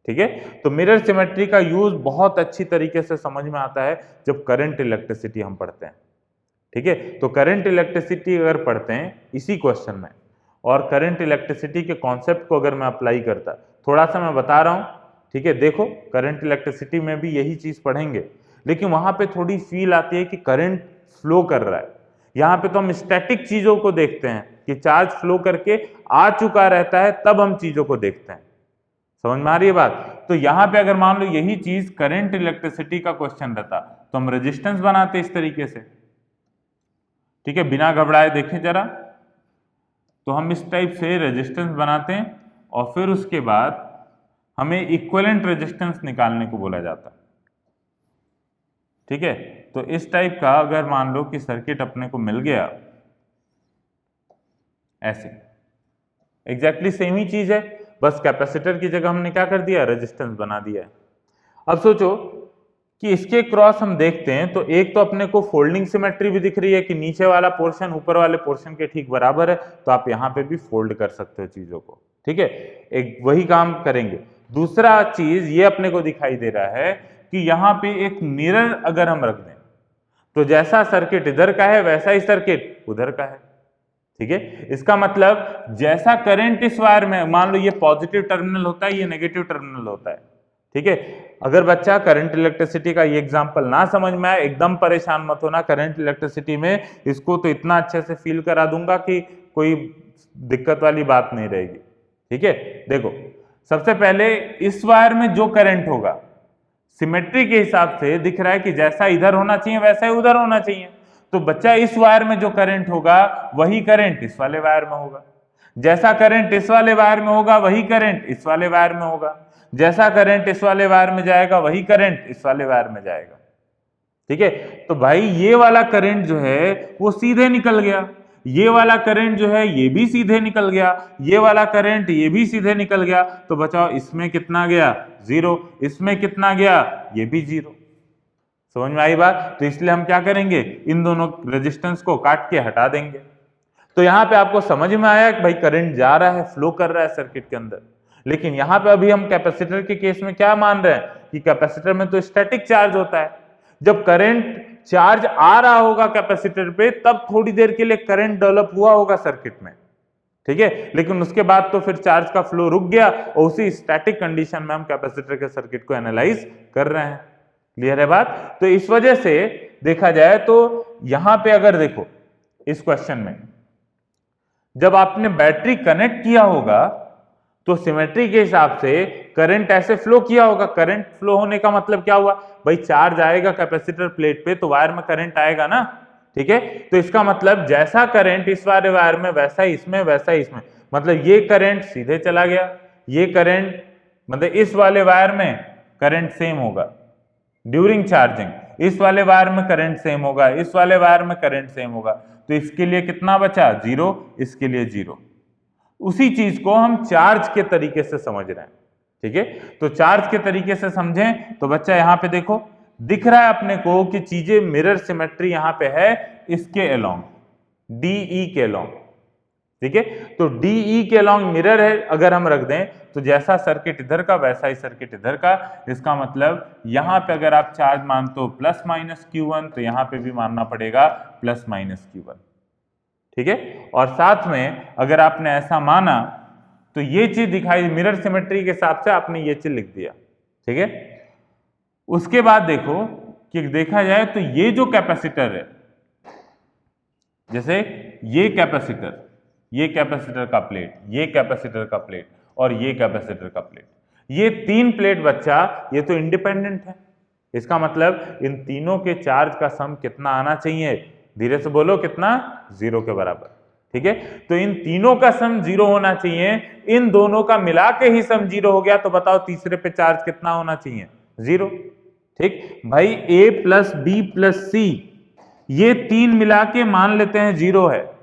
ठीक है, तो मिरर सिमेट्री का यूज बहुत अच्छी तरीके से समझ में आता है जब करंट इलेक्ट्रिसिटी हम पढ़ते हैं, ठीक है। तो करंट इलेक्ट्रिसिटी अगर पढ़ते हैं इसी क्वेश्चन में, और करंट इलेक्ट्रिसिटी के कॉन्सेप्ट को अगर मैं अप्लाई करता, थोड़ा सा मैं बता रहा हूं, ठीक है, देखो करंट इलेक्ट्रिसिटी में भी यही चीज पढ़ेंगे, लेकिन वहां पे थोड़ी फील आती है कि करंट फ्लो कर रहा है। यहाँ पे तो हम स्टैटिक चीजों को देखते हैं कि चार्ज फ्लो करके आ चुका रहता है, तब हम चीजों को देखते हैं, समझ में आ रही है बात। तो यहाँ पे अगर मान लो यही चीज करंट इलेक्ट्रिसिटी का क्वेश्चन रहता तो हम रेजिस्टेंस बनाते इस तरीके से, ठीक है, बिना घबराए देखें जरा, तो हम इस टाइप से रेजिस्टेंस बनाते हैं और फिर उसके बाद हमें इक्विवेलेंट रेजिस्टेंस निकालने को बोला जाता है, ठीक है। तो इस टाइप का अगर मान लो कि सर्किट अपने को मिल गया ऐसे, एग्जैक्टली सेम ही चीज है, बस कैपेसिटर की जगह हमने क्या कर दिया, रेजिस्टेंस बना दिया है। अब सोचो कि इसके क्रॉस हम देखते हैं तो एक तो अपने को फोल्डिंग सिमेट्री भी दिख रही है कि नीचे वाला पोर्शन ऊपर वाले पोर्शन के ठीक बराबर है, तो आप यहां पे भी फोल्ड कर सकते हो चीजों को, ठीक है, एक वही काम करेंगे। दूसरा चीज ये अपने को दिखाई दे रहा है कि यहाँ पे एक मिरर अगर हम रख दें तो जैसा सर्किट इधर का है वैसा ही सर्किट उधर का है, ठीक है। इसका मतलब जैसा करंट इस वायर में, मान लो ये पॉजिटिव टर्मिनल होता है, ये नेगेटिव टर्मिनल होता है, ठीक है। अगर बच्चा करंट इलेक्ट्रिसिटी का ये एग्जांपल ना समझ में आए, एकदम परेशान मत होना, करंट इलेक्ट्रिसिटी में इसको तो इतना अच्छे से फील करा दूंगा कि कोई दिक्कत वाली बात नहीं रहेगी, ठीक है। देखो सबसे पहले इस वायर में जो करंट होगा सिमेट्री के हिसाब से दिख रहा है कि जैसा इधर होना चाहिए वैसा ही उधर होना चाहिए, तो बच्चा इस वायर में जो करंट होगा वही करंट इस वाले वायर में होगा, जैसा करंट इस वाले वायर में होगा वही करंट इस वाले वायर में होगा, जैसा करंट इस वाले वायर में जाएगा वही करंट इस वाले वायर में जाएगा, ठीक है। तो भाई ये वाला करंट जो है वो सीधे निकल गया, ये वाला करंट जो है ये भी सीधे निकल गया, ये वाला करंट ये भी सीधे निकल गया, तो बचाओ इसमें कितना गया, जीरो, इसमें कितना गया, ये भी जीरो, समझ में आई बात। तो इसलिए हम क्या करेंगे, इन दोनों रेजिस्टेंस को काट के हटा देंगे। तो यहां पे आपको समझ में आया कि भाई करंट जा रहा है, फ्लो कर रहा है सर्किट के अंदर, लेकिन यहां पे अभी हम कैपेसिटर के केस में क्या मान रहे हैं कि कैपेसिटर में तो स्टैटिक चार्ज होता है, जब करंट चार्ज आ रहा होगा कैपेसिटर पे तब थोड़ी देर के लिए करंट डेवलप हुआ होगा सर्किट में, ठीक है, लेकिन उसके बाद तो फिर चार्ज का फ्लो रुक गया और उसी स्टैटिक कंडीशन में हम कैपेसिटर के सर्किट को एनालाइज कर रहे हैं। क्लियर है बात। तो इस वजह से देखा जाए तो यहां पे अगर देखो इस क्वेश्चन में जब आपने बैटरी कनेक्ट किया होगा तो सिमेट्री के हिसाब से करंट ऐसे फ्लो किया होगा। करंट फ्लो होने का मतलब क्या हुआ, भाई चार्ज आएगा कैपेसिटर प्लेट पे तो वायर में करंट आएगा ना, ठीक है। तो इसका मतलब जैसा करंट इस वाले वायर में वैसा ही इसमें वैसा ही इसमें, मतलब ये करंट सीधे चला गया, ये करंट मतलब इस वाले वायर में करंट सेम होगा ड्यूरिंग चार्जिंग, इस वाले वायर में करंट सेम होगा, इस वाले वायर में करंट सेम होगा, तो इसके लिए कितना बचा, जीरो, इसके लिए जीरो। उसी चीज को हम चार्ज के तरीके से समझ रहे हैं, ठीक है। तो चार्ज के तरीके से समझें तो बच्चा यहां पे देखो दिख रहा है अपने को कि चीजें मिरर सिमेट्री यहां पे है इसके अलोंग, डीई के अलोंग, ठीक है। तो डीई के अलोंग मिरर है, अगर हम रख दें तो जैसा सर्किट इधर का वैसा ही सर्किट इधर का, इसका मतलब यहां पे अगर आप चार्ज मानते हो प्लस माइनस Q1 तो यहां पे भी मानना पड़ेगा प्लस माइनस Q1, ठीक है। और साथ में अगर आपने ऐसा माना तो ये चीज दिखाई, मिरर सिमेट्री के हिसाब से आपने ये चीज लिख दिया, ठीक है। उसके बाद देखो कि देखा जाए तो ये जो कैपेसिटर है, जैसे ये कैपेसिटर का प्लेट, ये कैपेसिटर का प्लेट और ये कैपेसिटर का प्लेट, ये 3 प्लेट बच्चा ये तो इंडिपेंडेंट है, इसका मतलब इन तीनों के चार्ज का सम कितना आना चाहिए, धीरे से बोलो कितना, 0 के बराबर। ठीक है, तो इन तीनों का सम 0 होना चाहिए, इन दोनों का मिला के ही सम 0 हो गया, तो बताओ तीसरे पे चार्ज कितना होना चाहिए, 0। ठीक भाई, a प्लस बी प्लस सी ये 3 मिला के मान लेते हैं 0 है,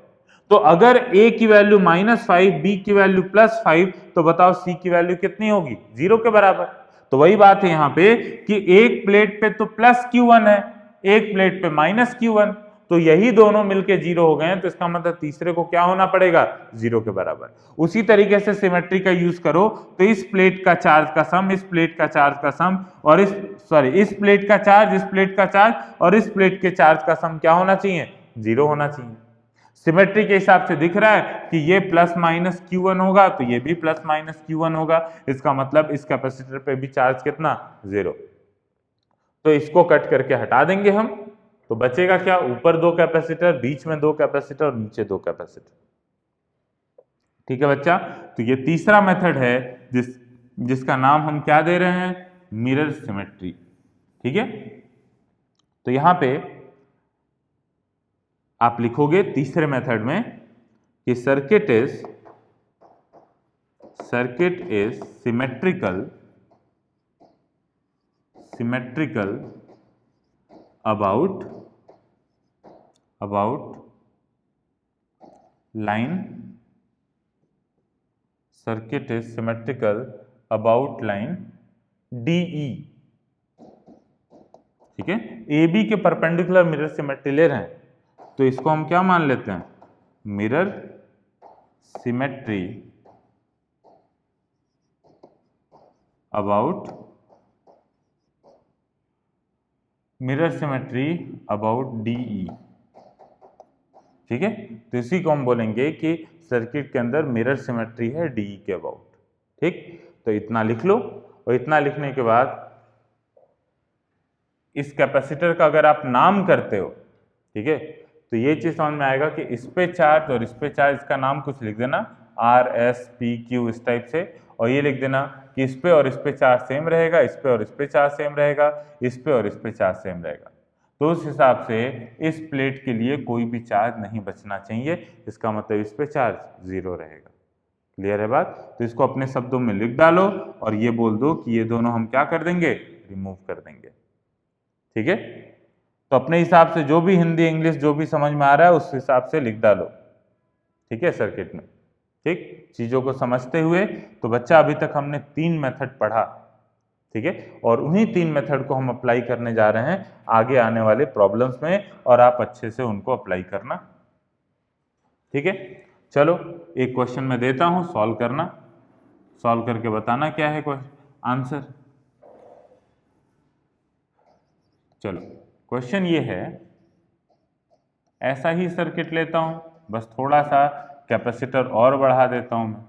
तो अगर a की वैल्यू -5, b की वैल्यू +5, तो बताओ c की वैल्यू कितनी होगी, 0 के बराबर। तो वही बात है यहाँ पे कि एक प्लेट पे तो +q1 है, एक प्लेट पे -q1, तो यही दोनों मिलके 0 हो गए हैं, तो इसका मतलब तीसरे को क्या होना पड़ेगा, 0 के बराबर। उसी तरीके से सिमेट्री का यूज करो, तो इस प्लेट का चार्ज का सम, इस प्लेट का चार्ज का सम, और इस प्लेट का चार्ज, इस प्लेट का चार्ज और इस प्लेट के चार्ज का सम क्या होना चाहिए, 0 होना चाहिए। सिमेट्री के हिसाब से दिख रहा है कि ये +-q1 होगा, तो ये भी +-q1 होगा, इसका मतलब इस कैपेसिटर पे भी चार्ज कितना, 0। तो इसको कट करके हटा देंगे हम, तो बचेगा क्या, ऊपर 2 कैपेसिटर, बीच में 2 कैपेसिटर और नीचे 2 कैपेसिटर। ठीक है बच्चा, तो ये तीसरा मेथड है जिसका नाम हम क्या दे रहे हैं, मिरर सिमेट्री। ठीक है, तो यहां पे आप लिखोगे तीसरे मेथड में कि circuit is symmetrical about line, circuit is symmetrical about line DE। ठीक है, AB के परपेंडिकुलर मिरर सिमेट्री ले रहे हैं, तो इसको हम क्या मान लेते हैं, मिरर सिमेट्री अबाउट DE। ठीक है, तो इसी को हम बोलेंगे कि सर्किट के अंदर मिरर सिमेट्री है DE के अबाउट। ठीक, तो इतना लिख लो, और इतना लिखने के बाद इस कैपेसिटर का अगर आप नाम करते हो, ठीक है, तो ये चीज समझ में आएगा कि इस पे चार्ज और इस पे चार्ज, इसका नाम कुछ लिख देना R S P Q इस टाइप से, और ये लिख देना कि इस पे और इस पे चार्ज सेम रहेगा, इस पे और इस पे चार्ज सेम रहेगा, इस पे और इस पे चार्ज सेम रहेगा। तो उस हिसाब से इस प्लेट के लिए कोई भी चार्ज नहीं बचना चाहिए, इसका मतलब इस पे चार्ज 0 रहेगा। क्लियर है बात? तो इसको अपने शब्दों में लिख डालो और ये बोल दो कि ये दोनों हम क्या कर देंगे, रिमूव कर देंगे। ठीक है, तो अपने हिसाब से जो भी हिंदी इंग्लिश जो भी समझ में आ रहा है उस हिसाब से लिख डालो। ठीक है, सर्किट में। ठीक, चीजों को समझते हुए। तो बच्चा अभी तक हमने 3 मेथड पढ़ा, ठीक है, और उन्हीं 3 मेथड को हम अप्लाई करने जा रहे हैं आगे आने वाले प्रॉब्लम्स में, और आप अच्छे से उनको अप्लाई करना। ठीक है, चलो एक क्वेश्चन मैं देता हूं, सॉल्व करना, सॉल्व करके बताना क्या है आंसर। चलो क्वेश्चन ये है, ऐसा ही सर्किट लेता हूं, बस थोड़ा सा कैपेसिटर और बढ़ा देता हूं मैं।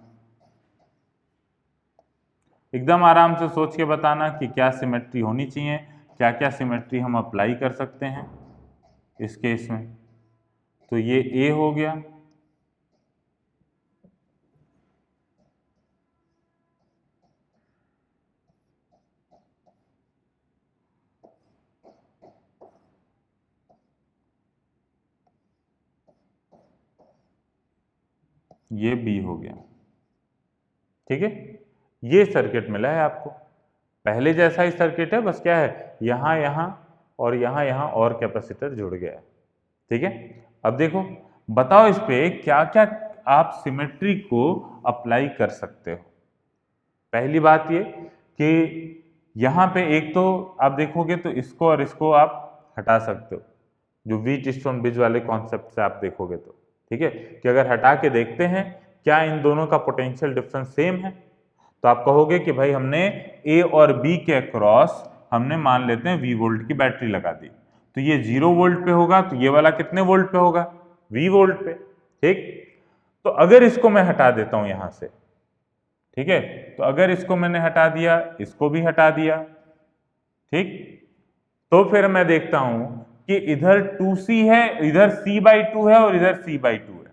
एकदम आराम से सोच के बताना कि क्या सिमेट्री होनी चाहिए, क्या क्या सिमेट्री हम अप्लाई कर सकते हैं इस केस में। तो ये A हो गया, ये B हो गया। ठीक है, ये सर्किट मिला है आपको, पहले जैसा ही सर्किट है, बस क्या है यहाँ यहाँ और यहाँ और कैपेसिटर जुड़ गया है। ठीक है, अब देखो बताओ इस पे क्या क्या आप सिमेट्री को अप्लाई कर सकते हो। पहली बात ये कि यहाँ पे एक तो आप देखोगे तो इसको और इसको आप हटा सकते हो, जो व्हीटस्टोन ब्रिज वाले कॉन्सेप्ट से आप देखोगे तो। ठीक है, कि अगर हटा के देखते हैं क्या इन दोनों का पोटेंशियल डिफरेंस सेम है, तो आप कहोगे कि भाई हमने A और B के अक्रॉस हमने मान लेते हैं V वोल्ट की बैटरी लगा दी, तो ये 0 वोल्ट पे होगा, तो ये वाला कितने वोल्ट पे होगा, V वोल्ट पे। ठीक, तो अगर इसको मैं हटा देता हूं यहां से, ठीक है, तो अगर इसको मैंने हटा दिया, इसको भी हटा दिया, ठीक, तो फिर मैं देखता हूं कि इधर 2C है, इधर C/2 है और इधर C/2 है।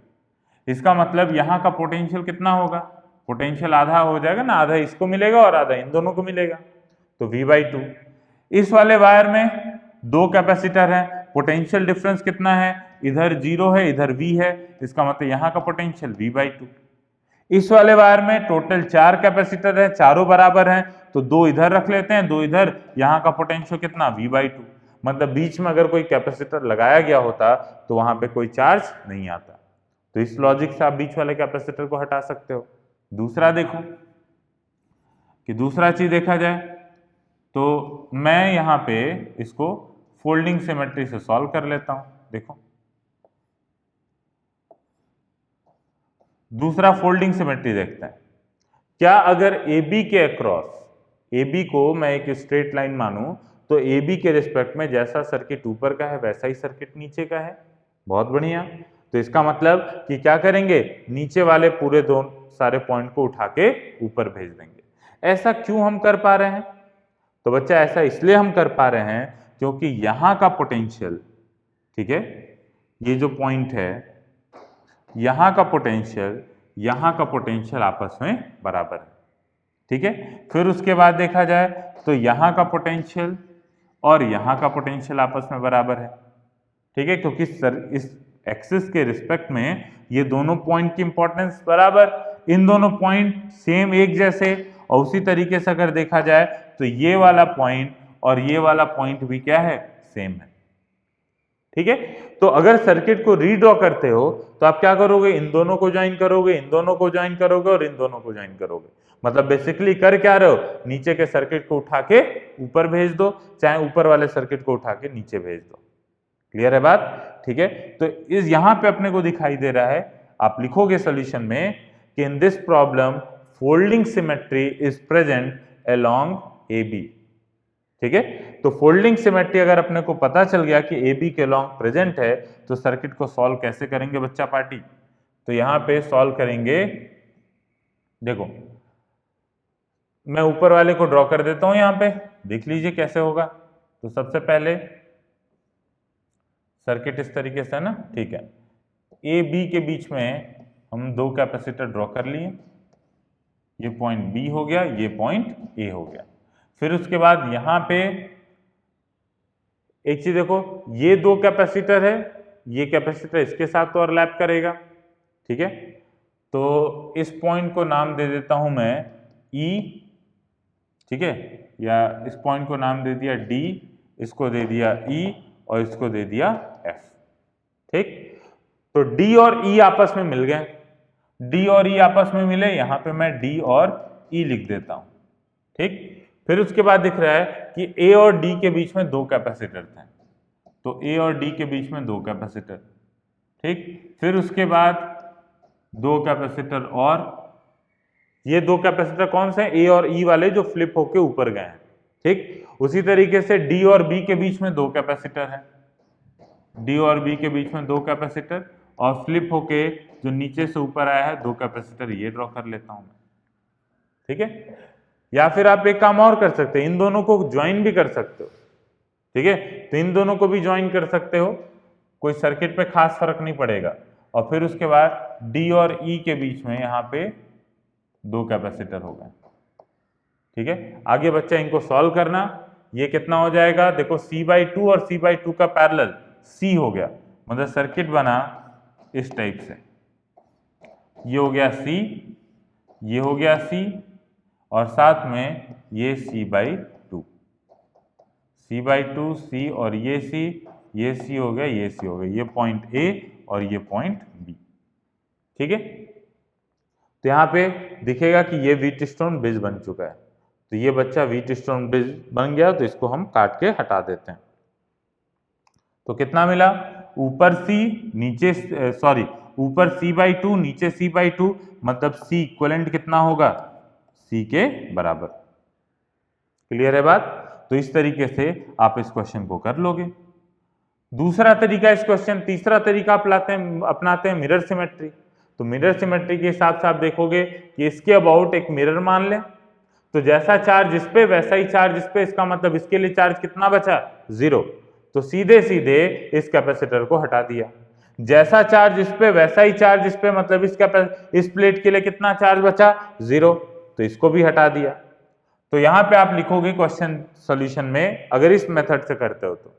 इसका मतलब यहां का पोटेंशियल कितना होगा, पोटेंशियल आधा हो जाएगा ना, आधा इसको मिलेगा और आधा इन दोनों को मिलेगा, तो V/2। इस वाले वायर में दो कैपेसिटर हैं, पोटेंशियल डिफरेंस कितना है, इधर 0 है इधर V है, इसका मतलब यहाँ का पोटेंशियल V/2। इस वाले वायर में टोटल 4 कैपेसिटर है, चारों बराबर हैं, तो 2 इधर रख लेते हैं 2 इधर, यहाँ का पोटेंशियल कितना V/2। मतलब बीच में अगर कोई कैपेसिटर लगाया गया होता तो वहां पे कोई चार्ज नहीं आता, तो इस लॉजिक से आप बीच वाले कैपेसिटर को हटा सकते हो। दूसरा देखो कि दूसरा चीज देखा जाए तो मैं यहाँ पे इसको फोल्डिंग सिमेट्री से सॉल्व कर लेता हूं। देखो दूसरा फोल्डिंग सिमेट्री देखते हैं। क्या अगर AB के अक्रॉस, AB को मैं एक स्ट्रेट लाइन मानूं तो AB के रिस्पेक्ट में जैसा सर्किट ऊपर का है वैसा ही सर्किट नीचे का है। बहुत बढ़िया, तो इसका मतलब कि क्या करेंगे, नीचे वाले पूरे दो सारे पॉइंट को उठा के ऊपर भेज देंगे। ऐसा क्यों हम कर पा रहे हैं, तो बच्चा ऐसा इसलिए हम कर पा रहे हैं क्योंकि यहाँ का पोटेंशियल, ठीक है, ये जो पॉइंट है यहाँ का पोटेंशियल, यहाँ का पोटेंशियल आपस में बराबर है, ठीक है। फिर उसके बाद देखा जाए तो यहाँ का पोटेंशियल और यहाँ का पोटेंशियल आपस में बराबर है, ठीक है, क्योंकि इस एक्सिस के रिस्पेक्ट में ये दोनों पॉइंट की इंपॉर्टेंस बराबर, इन दोनों पॉइंट सेम एक जैसे, और उसी तरीके से अगर देखा जाए तो ये वाला पॉइंट और ये वाला पॉइंट भी क्या है, सेम है, ठीक है। तो अगर सर्किट को रीड्रॉ करते हो तो आप क्या करोगे, इन दोनों को ज्वाइन करोगे, इन दोनों को ज्वाइन करोगे और इन दोनों को ज्वाइन करोगे। मतलब बेसिकली कर क्या रहे हो, नीचे के सर्किट को उठा के ऊपर भेज दो, चाहे ऊपर वाले सर्किट को उठा के नीचे भेज दो। क्लियर है बात, ठीक है। तो इस यहां पे अपने को दिखाई दे रहा है, आप लिखोगे सॉल्यूशन में कि in this problem folding symmetry is present along AB, ठीक है। तो फोल्डिंग सिमेट्री अगर अपने को पता चल गया कि AB के अलोंग प्रेजेंट है तो सर्किट को सॉल्व कैसे करेंगे बच्चा पार्टी, तो यहां पे सॉल्व करेंगे। देखो मैं ऊपर वाले को ड्रॉ कर देता हूं, यहां पे देख लीजिए कैसे होगा। तो सबसे पहले सर्किट इस तरीके से है ना, ठीक है, AB के बीच में हम दो कैपेसिटर ड्रॉ कर लिए, ये पॉइंट B हो गया, ये पॉइंट A हो गया। फिर उसके बाद यहां पे एक चीज देखो, ये दो कैपेसिटर है, ये कैपेसिटर इसके साथ ओवरलैप करेगा, ठीक है। तो इस पॉइंट को नाम दे देता हूं मैं E, ठीक है, या इस पॉइंट को नाम दे दिया D, इसको दे दिया E और इसको दे दिया F, ठीक। तो D और E आपस में मिल गए, D और E आपस में मिले, यहां पे मैं D और E लिख देता हूं, ठीक। फिर उसके बाद दिख रहा है कि A और D के बीच में दो कैपेसिटर थे, तो A और D के बीच में दो कैपेसिटर, ठीक। फिर उसके बाद दो कैपेसिटर, और ये दो कैपेसिटर कौन से हैं, A और E वाले जो फ्लिप होके ऊपर गए हैं, ठीक। उसी तरीके से D और B के बीच में दो कैपेसिटर हैं, D और B के बीच में दो कैपेसिटर, और फ्लिप होके जो नीचे से ऊपर आया है दो कैपेसिटर, ये ड्रॉ कर लेता हूं मैं, ठीक है। या फिर आप एक काम और कर सकते हैं, इन दोनों को ज्वाइन भी कर सकते हो, ठीक है। तो इन दोनों को भी ज्वाइन कर सकते हो, कोई सर्किट पे खास फर्क नहीं पड़ेगा। और फिर उसके बाद D और E के बीच में यहाँ पे दो कैपेसिटर हो गए, ठीक है। आगे बच्चा इनको सॉल्व करना, ये कितना हो जाएगा, देखो C/2 और C/2 का पैरेलल C हो गया, मतलब सर्किट बना इस टाइप से, ये हो गया C, ये हो गया C, और साथ में ये C/2, C/2 C, और ये C हो गया, ये C हो गया, ये पॉइंट A और ये पॉइंट B, ठीक है। तो यहाँ पे दिखेगा कि ये व्हीटस्टोन ब्रिज बन चुका है, तो ये बच्चा व्हीटस्टोन ब्रिज बन गया, तो इसको हम काट के हटा देते हैं। तो कितना मिला, ऊपर C नीचे सॉरी ऊपर C/2 नीचे C/2, मतलब C इक्विवेलेंट कितना होगा, C के बराबर। क्लियर है बात। तो इस तरीके से आप इस क्वेश्चन को कर लोगे। दूसरा तरीका इस क्वेश्चन, तीसरा तरीका अपनाते हैं मिरर सिमेट्री। तो मिरर सिमेट्री के हिसाब से आप देखोगे कि इसके अबाउट एक मिरर मान लें, तो जैसा चार्ज इस पे वैसा ही चार्ज इस पे, इसका मतलब इसके लिए चार्ज कितना बचा, 0। तो सीधे सीधे इस कैपेसिटर को हटा दिया। जैसा चार्ज इस पे वैसा ही चार्ज इस पे, मतलब इस प्लेट के लिए कितना चार्ज बचा, 0, तो इसको भी हटा दिया। तो यहां पे आप लिखोगे क्वेश्चन सॉल्यूशन में, अगर इस मेथड से करते हो तो,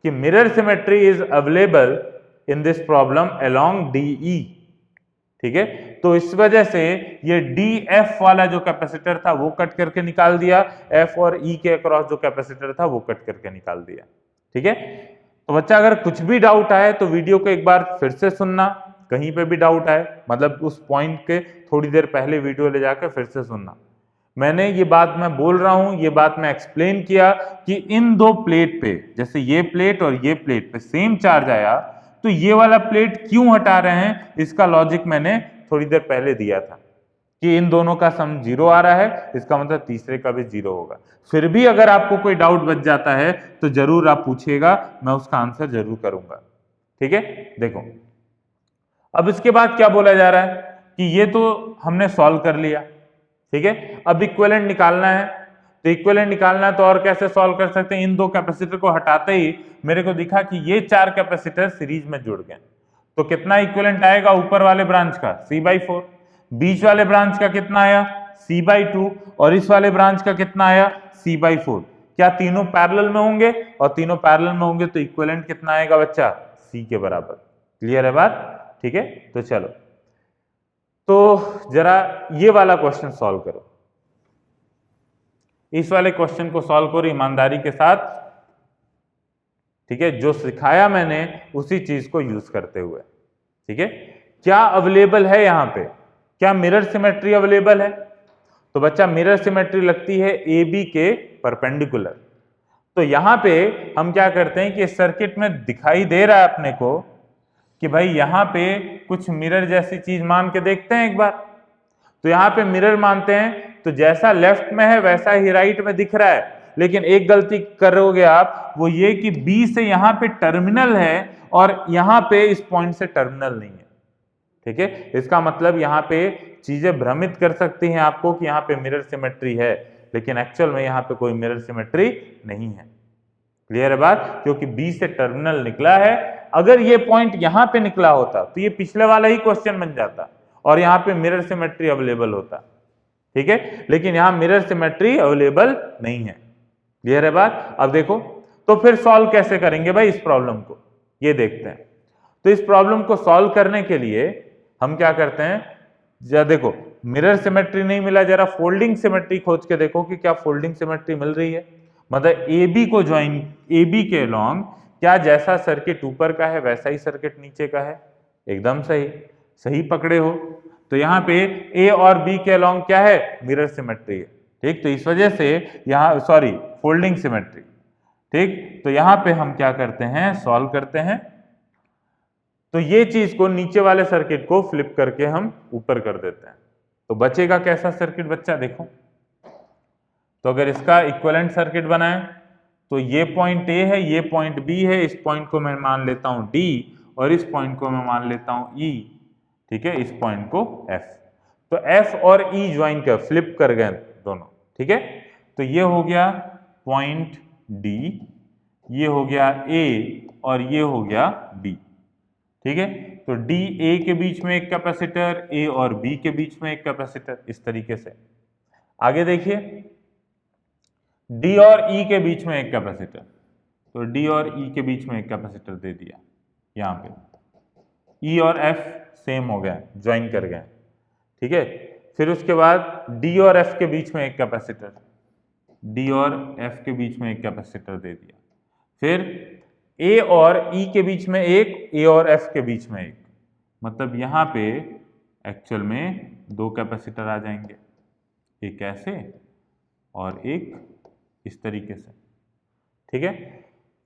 कि mirror symmetry is available in this problem along DE। ठीक है, तो इस वजह से ये DF वाला जो कैपेसिटर था वो कट करके निकाल दिया, F और E के अक्रॉस जो कैपेसिटर था वो कट करके निकाल दिया। ठीक है, तो बच्चा अगर कुछ भी डाउट आए तो वीडियो को एक बार फिर से सुनना, कहीं पे भी डाउट आए मतलब उस पॉइंट के थोड़ी देर पहले वीडियो ले जाकर फिर से सुनना। मैंने ये बात मैं बोल रहा हूं, ये बात मैं एक्सप्लेन किया कि इन दो प्लेट पे, जैसे ये प्लेट और ये प्लेट पे सेम चार्ज आया, तो ये वाला प्लेट क्यों हटा रहे हैं, इसका लॉजिक मैंने थोड़ी देर पहले दिया था कि इन दोनों का सम 0 आ रहा है, इसका मतलब तीसरे का भी 0 होगा। फिर भी अगर आपको कोई डाउट बच जाता है तो जरूर आप पूछिएगा, मैं उसका आंसर जरूर करूंगा। ठीक है, देखो अब इसके बाद क्या बोला जा रहा है कि ये तो हमने सॉल्व कर लिया। ठीक है, अब इक्विवेलेंट निकालना है, तो इक्विवेलेंट निकालना है तो और कैसे सॉल्व कर सकते हैं, इन दो कैपेसिटर को हटाते ही मेरे को दिखा कि ये 4 कैपेसिटर सीरीज में जुड़ गए, तो कितना इक्विवेलेंट आएगा ऊपर वाले ब्रांच का, C/4, बीच वाले ब्रांच का कितना आया, C/2, और इस वाले ब्रांच का कितना आया, C/4। क्या तीनों पैरेलल में होंगे, और तीनों पैरेलल में होंगे तो इक्विवेलेंट कितना आएगा बच्चा, C के बराबर। क्लियर है बात? ठीक है, तो चलो तो जरा ये वाला क्वेश्चन सॉल्व करो, इस वाले क्वेश्चन को सॉल्व करो ईमानदारी के साथ। ठीक है, जो सिखाया मैंने उसी चीज को यूज करते हुए। ठीक है, क्या अवेलेबल है यहां पे, क्या मिरर सिमेट्री अवेलेबल है? तो बच्चा मिरर सिमेट्री लगती है AB के परपेंडिकुलर। तो यहां पे हम क्या करते हैं कि इस सर्किट में दिखाई दे रहा है अपने को कि भाई यहां पे कुछ मिरर जैसी चीज मान के देखते हैं एक बार। तो यहां पे मिरर मानते हैं, तो जैसा लेफ्ट में है वैसा ही राइट में दिख रहा है, लेकिन एक गलती करोगे आप, वो ये कि B से यहां पे टर्मिनल है और यहां पे इस पॉइंट से टर्मिनल नहीं है। ठीक है, इसका मतलब यहां पे चीजें भ्रमित कर सकती हैं आपको कि यहां पे मिरर सिमेट्री है, लेकिन एक्चुअल में यहां पे कोई मिरर सिमेट्री नहीं है। क्लियर है बात? क्योंकि B से टर्मिनल निकला है, अगर ये पॉइंट यहां पे निकला होता तो ये पिछले वाला ही क्वेश्चन बन जाता और यहां पे मिरर सिमेट्री अवेलेबल होता। ठीक है, लेकिन यहां मिरर सिमेट्री अवेलेबल नहीं है। क्लियर है बात? अब देखो तो फिर सॉल्व कैसे करेंगे भाई इस प्रॉब्लम को, ये देखते हैं। तो इस प्रॉब्लम को सॉल्व करने के लिए हम क्या करते हैं, जरा देखो मिरर सिमेट्री नहीं मिला, जरा फोल्डिंग सिमेट्री खोज के देखो कि क्या फोल्डिंग सिमेट्री मिल रही है, मतलब AB को ज्वाइन, AB के अलोंग क्या जैसा सर्किट ऊपर का है वैसा ही सर्किट नीचे का है। एकदम सही, सही पकड़े हो। तो यहाँ पे A और B के अलोंग क्या है, मिरर सिमेट्री है। ठीक, तो इस वजह से यहाँ सॉरी फोल्डिंग सिमेट्री। ठीक, तो यहाँ पे हम क्या करते हैं, सॉल्व करते हैं। तो ये चीज को नीचे वाले सर्किट को फ्लिप करके हम ऊपर कर देते हैं, तो बचेगा कैसा सर्किट बच्चा, देखो। तो अगर इसका इक्विवेलेंट सर्किट बनाएं तो ये पॉइंट A है, ये पॉइंट B है, इस पॉइंट को मैं मान लेता हूं D और इस पॉइंट को मैं मान लेता हूं E। ठीक है, इस पॉइंट को F। तो F और E ज्वाइन कर, फ्लिप कर गए दोनों। ठीक है, तो ये हो गया पॉइंट D, ये हो गया A और ये हो गया B। ठीक है, तो D A के बीच में एक कैपेसिटर, A और B के बीच में एक कैपेसिटर, इस तरीके से। आगे देखिए D और E के बीच में एक कैपेसिटर, तो D और E के बीच में एक कैपेसिटर दे दिया यहाँ पे। E और F सेम हो गए, ज्वाइन कर गए। ठीक है, फिर उसके बाद D और F के बीच में एक कैपेसिटर, D और F के बीच में एक कैपेसिटर दे दिया। फिर A और E के बीच में एक, A और F के बीच में एक, मतलब यहाँ पे एक्चुअल में 2 कैपेसिटर आ जाएंगे, एक ऐसे और एक इस तरीके से। ठीक है,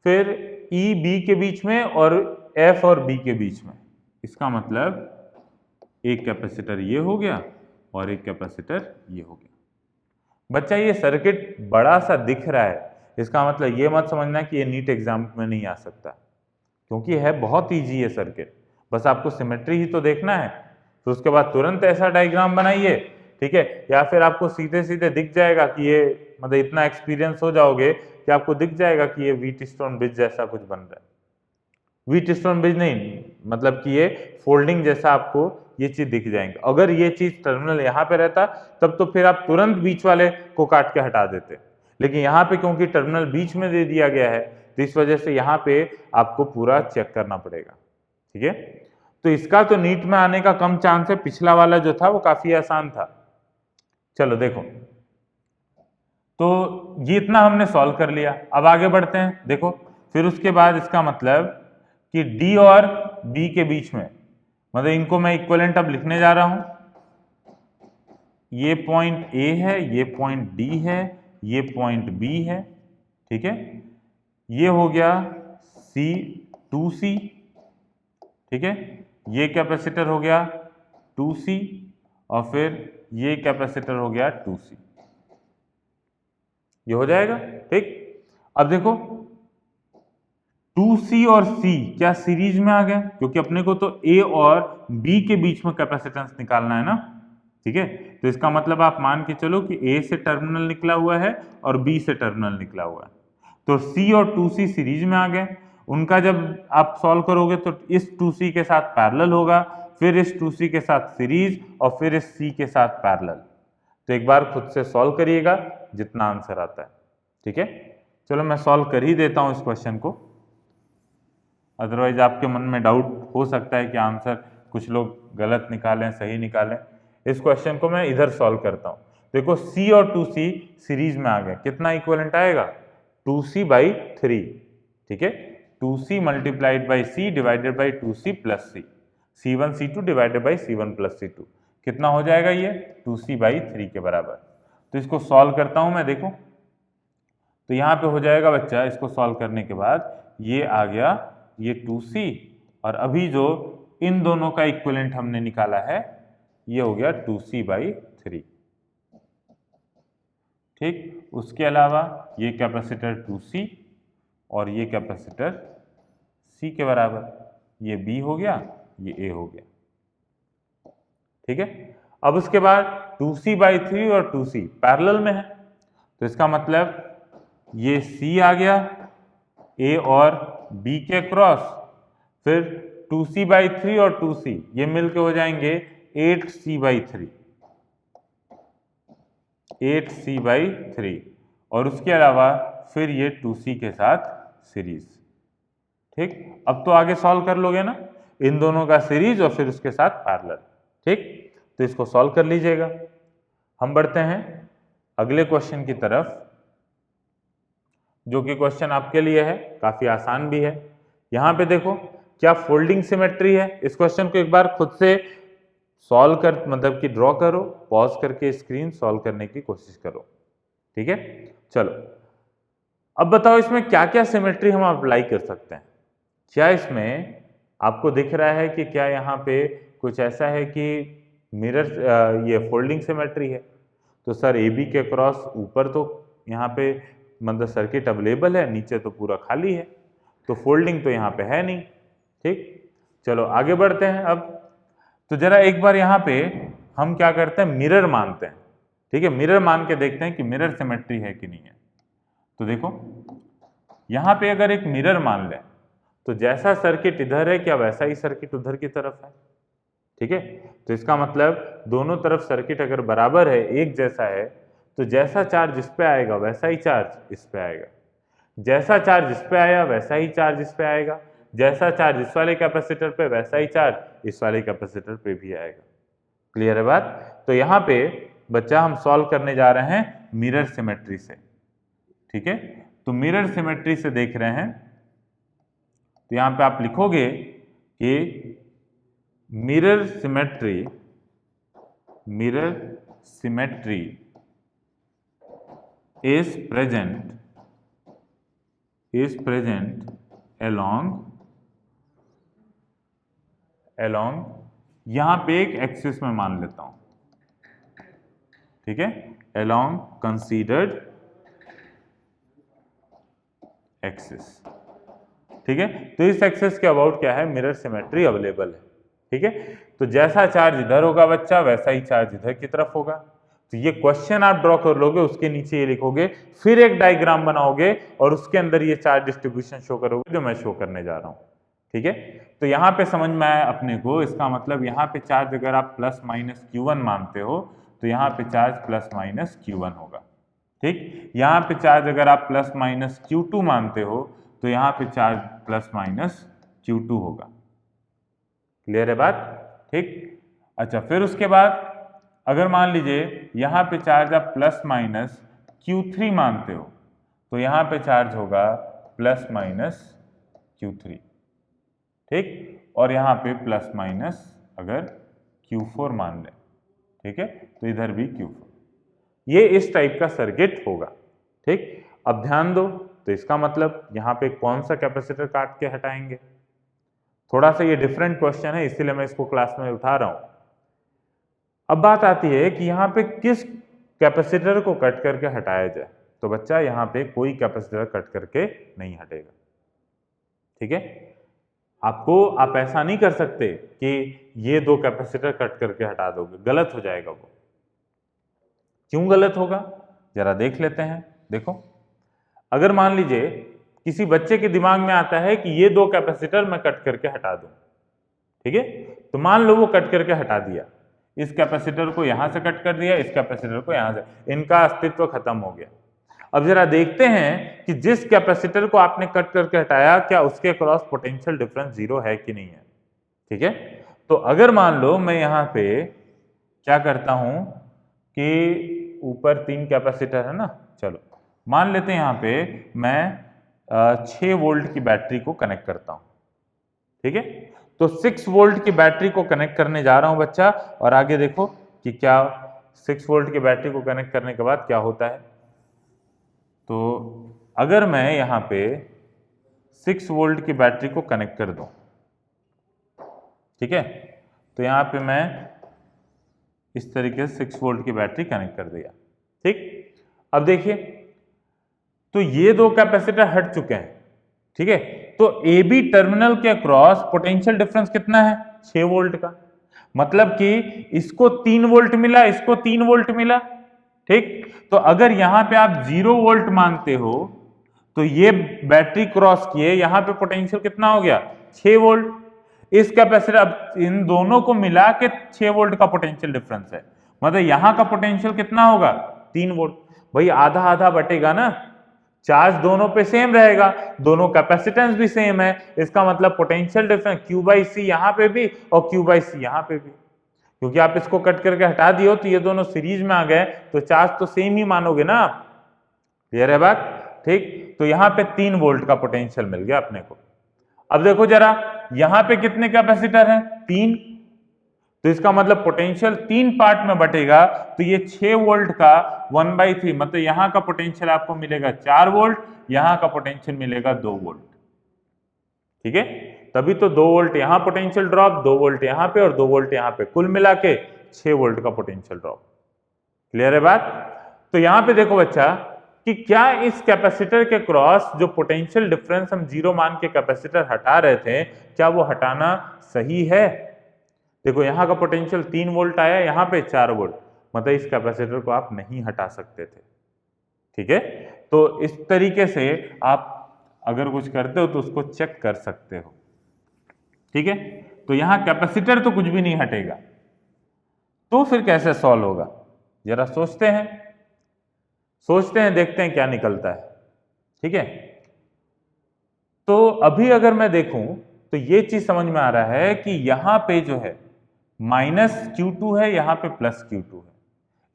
फिर E B के बीच में और F और B के बीच में, इसका मतलब एक कैपेसिटर ये हो गया और एक कैपेसिटर ये हो गया। बच्चा ये सर्किट बड़ा सा दिख रहा है, इसका मतलब ये मत समझना कि ये नीट एग्जाम में नहीं आ सकता, क्योंकि है बहुत ईजी है सर्किट, बस आपको सिमेट्री ही तो देखना है। तो उसके बाद तुरंत ऐसा डायग्राम बनाइए, ठीक है, या फिर आपको सीधे सीधे दिख जाएगा कि ये, मतलब इतना एक्सपीरियंस हो जाओगे कि आपको दिख जाएगा कि ये व्हीटस्टोन ब्रिज जैसा कुछ बन रहा है। व्हीटस्टोन ब्रिज नहीं, मतलब कि ये फोल्डिंग जैसा आपको ये चीज दिख जाएंगे। अगर ये चीज टर्मिनल यहाँ पे रहता तब तो फिर आप तुरंत बीच वाले को काट के हटा देते, लेकिन यहाँ पे क्योंकि टर्मिनल बीच में दे दिया गया है तो इस वजह से यहाँ पे आपको पूरा चेक करना पड़ेगा। ठीक है, तो इसका तो नीट में आने का कम चांस है, पिछला वाला जो था वो काफी आसान था। चलो देखो, तो ये इतना हमने सॉल्व कर लिया। अब आगे बढ़ते हैं। देखो फिर उसके बाद इसका मतलब कि डी और बी के बीच में, मतलब इनको मैं इक्विवेलेंट अब लिखने जा रहा हूं। ये पॉइंट ए है, ये पॉइंट डी है, ये पॉइंट बी है। ठीक है, ये हो गया सी 2C। ठीक है, ये कैपेसिटर हो गया 2C और फिर ये कैपेसिटर हो गया 2C। ये हो जाएगा। ठीक, अब देखो 2C और C क्या सीरीज में आ गए, क्योंकि अपने को तो A और B के बीच में कैपेसिटेंस निकालना है ना। ठीक है, तो इसका मतलब आप मान के चलो कि A से टर्मिनल निकला हुआ है और B से टर्मिनल निकला हुआ है, तो C और 2C सीरीज में आ गए। उनका जब आप सॉल्व करोगे तो इस 2C के साथ पैरेलल होगा, फिर इस 2C के साथ सीरीज और फिर इस C के साथ पैरेलल। तो एक बार खुद से सॉल्व करिएगा जितना आंसर आता है। ठीक है, चलो मैं सॉल्व कर ही देता हूं इस क्वेश्चन को, अदरवाइज आपके मन में डाउट हो सकता है कि आंसर कुछ लोग गलत निकालें सही निकालें। इस क्वेश्चन को मैं इधर सॉल्व करता हूं। देखो C और 2C सीरीज में आ गए, कितना इक्विवेलेंट आएगा 2C/3। ठीक है, 2C multiplied by C divided by 2C plus C, C1 C2 divided by C1 plus C2 कितना हो जाएगा ये 2C/3 के बराबर। तो इसको सॉल्व करता हूं मैं। देखो तो यहाँ पे हो जाएगा बच्चा, इसको सॉल्व करने के बाद ये आ गया ये 2C और अभी जो इन दोनों का इक्विवेलेंट हमने निकाला है ये हो गया 2C/3। ठीक, उसके अलावा ये कैपेसिटर 2C और ये कैपेसिटर C के बराबर, ये B हो गया, ये A हो गया। ठीक है, अब उसके बाद 2C/3 और 2C पैरेलल में है, तो इसका मतलब ये C आ गया A और B के क्रॉस, फिर 2C/3 और 2C ये मिलके हो जाएंगे 8C/3, 8C/3 और उसके अलावा फिर ये 2C के साथ सीरीज। ठीक, अब तो आगे सॉल्व कर लोगे ना, इन दोनों का सीरीज और फिर उसके साथ पैरेलल। ठीक, तो इसको सॉल्व कर लीजिएगा। हम बढ़ते हैं अगले क्वेश्चन की तरफ, जो कि क्वेश्चन आपके लिए है, काफी आसान भी है। यहां पे देखो क्या फोल्डिंग सिमेट्री है। इस क्वेश्चन को एक बार खुद से सॉल्व कर, मतलब कि ड्रॉ करो, पॉज करके स्क्रीन सॉल्व करने की कोशिश करो। ठीक है, चलो अब बताओ इसमें क्या क्या सिमेट्री हम अप्लाई कर सकते हैं। क्या इसमें आपको दिख रहा है कि क्या यहाँ पे कुछ ऐसा है कि मिरर ये फोल्डिंग सिमेट्री है, तो सर ए बी के क्रॉस ऊपर तो यहाँ पे मतलब सर्किट अवेलेबल है, नीचे तो पूरा खाली है, तो फोल्डिंग तो यहाँ पे है नहीं। ठीक, चलो आगे बढ़ते हैं। अब तो जरा एक बार यहाँ पे हम क्या करते हैं, मिरर मानते हैं। ठीक है, मिरर मान के देखते हैं कि मिरर सिमेट्री है कि नहीं है। तो देखो यहाँ पे अगर एक मिरर मान लें तो जैसा सर्किट इधर है क्या वैसा ही सर्किट उधर की तरफ है। ठीक है, तो इसका मतलब दोनों तरफ सर्किट अगर बराबर है, एक जैसा है, तो जैसा चार्ज इस पे आएगा वैसा ही चार्ज इस पे आएगा, जैसा चार्ज इस पे आया वैसा ही चार्ज इस पे आएगा, जैसा चार्ज इस वाले कैपेसिटर पे वैसा ही चार्ज इस वाले कैपेसिटर पे भी आएगा। क्लियर है बात। तो यहाँ पे बच्चा हम सॉल्व करने जा रहे हैं मिरर सिमेट्री से। ठीक है, तो मिरर सिमेट्री से देख रहे हैं, तो यहाँ पे आप लिखोगे कि mirror symmetry is present along यहां पे एक एक्सिस में मान लेता हूं। ठीक है, along considered एक्सिस। ठीक है, तो इस एक्सिस के अबाउट क्या है, मिरर सिमेट्री अवेलेबल है। ठीक है, तो जैसा चार्ज इधर होगा बच्चा वैसा ही चार्ज इधर की तरफ होगा। तो ये क्वेश्चन आप ड्रॉ कर लोगे, उसके नीचे ये लिखोगे, फिर एक डायग्राम बनाओगे और उसके अंदर ये चार्ज डिस्ट्रीब्यूशन शो करोगे जो मैं शो करने जा रहा हूं। ठीक है, तो यहाँ पे समझ में आया अपने को, इसका मतलब यहाँ पे चार्ज अगर आप प्लस माइनस Q1 मानते हो तो यहाँ पे चार्ज प्लस माइनस Q1 होगा। ठीक, यहाँ पे चार्ज अगर आप प्लस माइनस Q2 मानते हो तो यहाँ पे चार्ज प्लस माइनस Q2 होगा। क्लियर है बात? ठीक, अच्छा फिर उसके बाद अगर मान लीजिए यहाँ पे चार्ज आप प्लस माइनस Q3 मानते हो तो यहाँ पे चार्ज होगा प्लस माइनस Q3। ठीक, और यहाँ पे प्लस माइनस अगर Q4 मान लें, ठीक है, तो इधर भी Q4। ये इस टाइप का सर्किट होगा। ठीक, अब ध्यान दो, तो इसका मतलब यहाँ पे कौन सा कैपेसिटर काट के हटाएंगे? थोड़ा सा ये डिफरेंट क्वेश्चन है, इसीलिए मैं इसको क्लास में उठा रहा हूं। अब बात आती है कि यहाँ पे किस कैपेसिटर को कट करके हटाया जाए। तो बच्चा यहाँ पे कोई कैपेसिटर कट करके नहीं हटेगा। ठीक है, आप ऐसा नहीं कर सकते कि ये दो कैपेसिटर कट करके हटा दोगे, गलत हो जाएगा वो। क्यों गलत होगा, जरा देख लेते हैं। देखो, अगर मान लीजिए किसी बच्चे के दिमाग में आता है कि ये दो कैपेसिटर मैं कट करके हटा दूं, ठीक है, तो मान लो वो कट करके हटा दिया, इस कैपेसिटर को यहां से कट कर दिया, इस कैपेसिटर को यहां से, इनका अस्तित्व खत्म हो गया। अब जरा देखते हैं कि जिस कैपेसिटर को आपने कट करके हटाया, क्या उसके क्रॉस पोटेंशियल डिफरेंस जीरो है कि नहीं है। ठीक है, तो अगर मान लो मैं यहाँ पे क्या करता हूं कि ऊपर 3 कैपेसिटर है ना, चलो मान लेते हैं यहाँ पे मैं 6 वोल्ट की बैटरी को कनेक्ट करता हूं। ठीक है, तो 6 वोल्ट की बैटरी को कनेक्ट करने जा रहा हूं बच्चा, और आगे देखो कि क्या 6 वोल्ट की बैटरी को कनेक्ट करने के बाद क्या होता है। तो अगर मैं यहाँ पे 6 वोल्ट की बैटरी को कनेक्ट कर दूं, ठीक है, तो यहाँ पे मैं इस तरीके से 6 वोल्ट की बैटरी कनेक्ट कर दिया। ठीक, अब देखिए, तो ये दो कैपेसिटर हट चुके हैं। ठीक है, तो ए बी टर्मिनल के अक्रॉस पोटेंशियल डिफरेंस कितना है, 6 वोल्ट का। मतलब कि इसको 3 वोल्ट मिला, इसको 3 वोल्ट मिला। ठीक, तो अगर यहां पे आप 0 वोल्ट मानते हो तो ये बैटरी क्रॉस किए, यहां पे पोटेंशियल कितना हो गया, 6 वोल्ट। इस कैपेसिटर, अब इन दोनों को मिला के 6 वोल्ट का पोटेंशियल डिफरेंस है, मतलब यहां का पोटेंशियल कितना होगा, 3 वोल्ट। भाई आधा आधा बटेगा ना, चार्ज दोनों पे सेम रहेगा, दोनों कैपेसिटेंस भी सेम है, इसका मतलब पोटेंशियल डिफरेंस Q/C यहाँ पे भी और Q/C यहाँ पे भी। क्योंकि आप इसको कट करके हटा दियो तो ये दोनों सीरीज में आ गए, तो चार्ज तो सेम ही मानोगे ना आप। क्लियर है बात? ठीक, तो यहाँ पे 3 वोल्ट का पोटेंशियल मिल गया अपने को। अब देखो जरा, यहाँ पे कितने कैपेसिटर हैं, 3, तो इसका मतलब पोटेंशियल 3 पार्ट में बटेगा, तो ये 6 वोल्ट का 1/3, मतलब यहाँ का पोटेंशियल आपको मिलेगा 4 वोल्ट, यहाँ का पोटेंशियल मिलेगा 2 वोल्ट। ठीक है, तभी तो 2 वोल्ट यहाँ पोटेंशियल ड्रॉप, 2 वोल्ट यहाँ पे और 2 वोल्ट यहाँ पे, कुल मिला के 6 वोल्ट का पोटेंशियल ड्रॉप। क्लियर है बात? तो यहाँ पे देखो बच्चा कि क्या इस कैपेसिटर के क्रॉस जो पोटेंशियल डिफरेंस हम 0 मान के कैपेसिटर हटा रहे थे, क्या वो हटाना सही है? देखो यहाँ का पोटेंशियल 3 वोल्ट आया, यहाँ पे 4 वोल्ट, मतलब इस कैपेसिटर को आप नहीं हटा सकते थे। ठीक है, तो इस तरीके से आप अगर कुछ करते हो तो उसको चेक कर सकते हो। ठीक है, तो यहाँ कैपेसिटर तो कुछ भी नहीं हटेगा, तो फिर कैसे सॉल्व होगा, जरा सोचते हैं, देखते हैं क्या निकलता है। ठीक है, तो अभी अगर मैं देखूं तो ये चीज समझ में आ रहा है कि यहां पे जो है -Q2 है, यहां पे +Q2 है।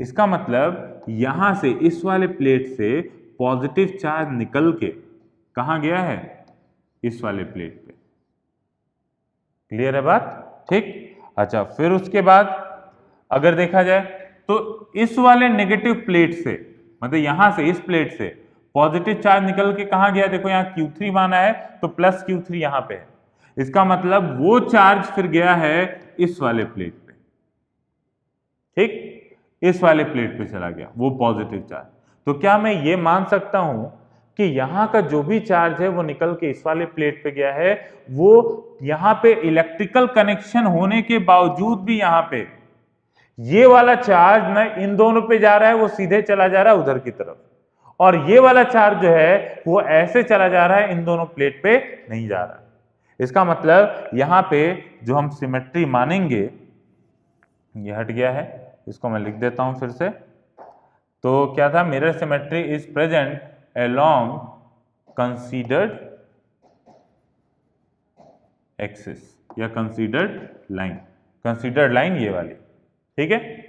इसका मतलब यहां से, इस वाले प्लेट से पॉजिटिव चार्ज निकल के कहां गया है, इस वाले प्लेट पे। क्लियर है बात? ठीक, अच्छा फिर उसके बाद अगर देखा जाए तो इस वाले नेगेटिव प्लेट से, मतलब यहां से, इस प्लेट से पॉजिटिव चार्ज निकल के कहां गया, देखो यहाँ Q3 माना है तो +Q3 यहां पे है। इसका मतलब वो चार्ज फिर गया है इस वाले प्लेट पे। ठीक, इस वाले प्लेट पे चला गया वो पॉजिटिव चार्ज। तो क्या मैं ये मान सकता हूं कि यहां का जो भी चार्ज है वो निकल के इस वाले प्लेट पे गया है, वो यहां पे इलेक्ट्रिकल कनेक्शन होने के बावजूद भी यहां पे ये वाला चार्ज न इन दोनों पे जा रहा है, वो सीधे चला जा रहा है उधर की तरफ, और ये वाला चार्ज जो है वो ऐसे चला जा रहा है, इन दोनों प्लेट पे नहीं जा रहा। इसका मतलब यहाँ पे जो हम सिमेट्री मानेंगे, ये हट गया है, इसको मैं लिख देता हूं फिर से। तो क्या था, mirror symmetry is present along considered axis या कंसीडर्ड लाइन ये वाली, ठीक है।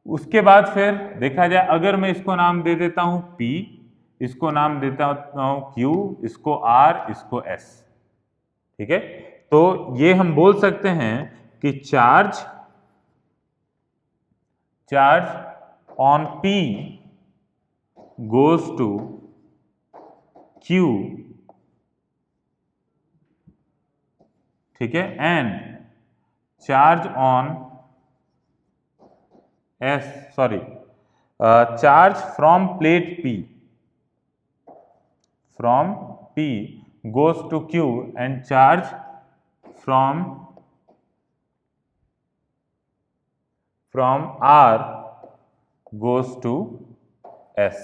उसके बाद फिर देखा जाए, अगर मैं इसको नाम दे देता हूं P, इसको नाम देता हूं Q, इसको R, इसको S, ठीक है। तो ये हम बोल सकते हैं कि charge on P goes to Q, ठीक है, and charge on charge from plate P goes to Q and charge from R goes to S।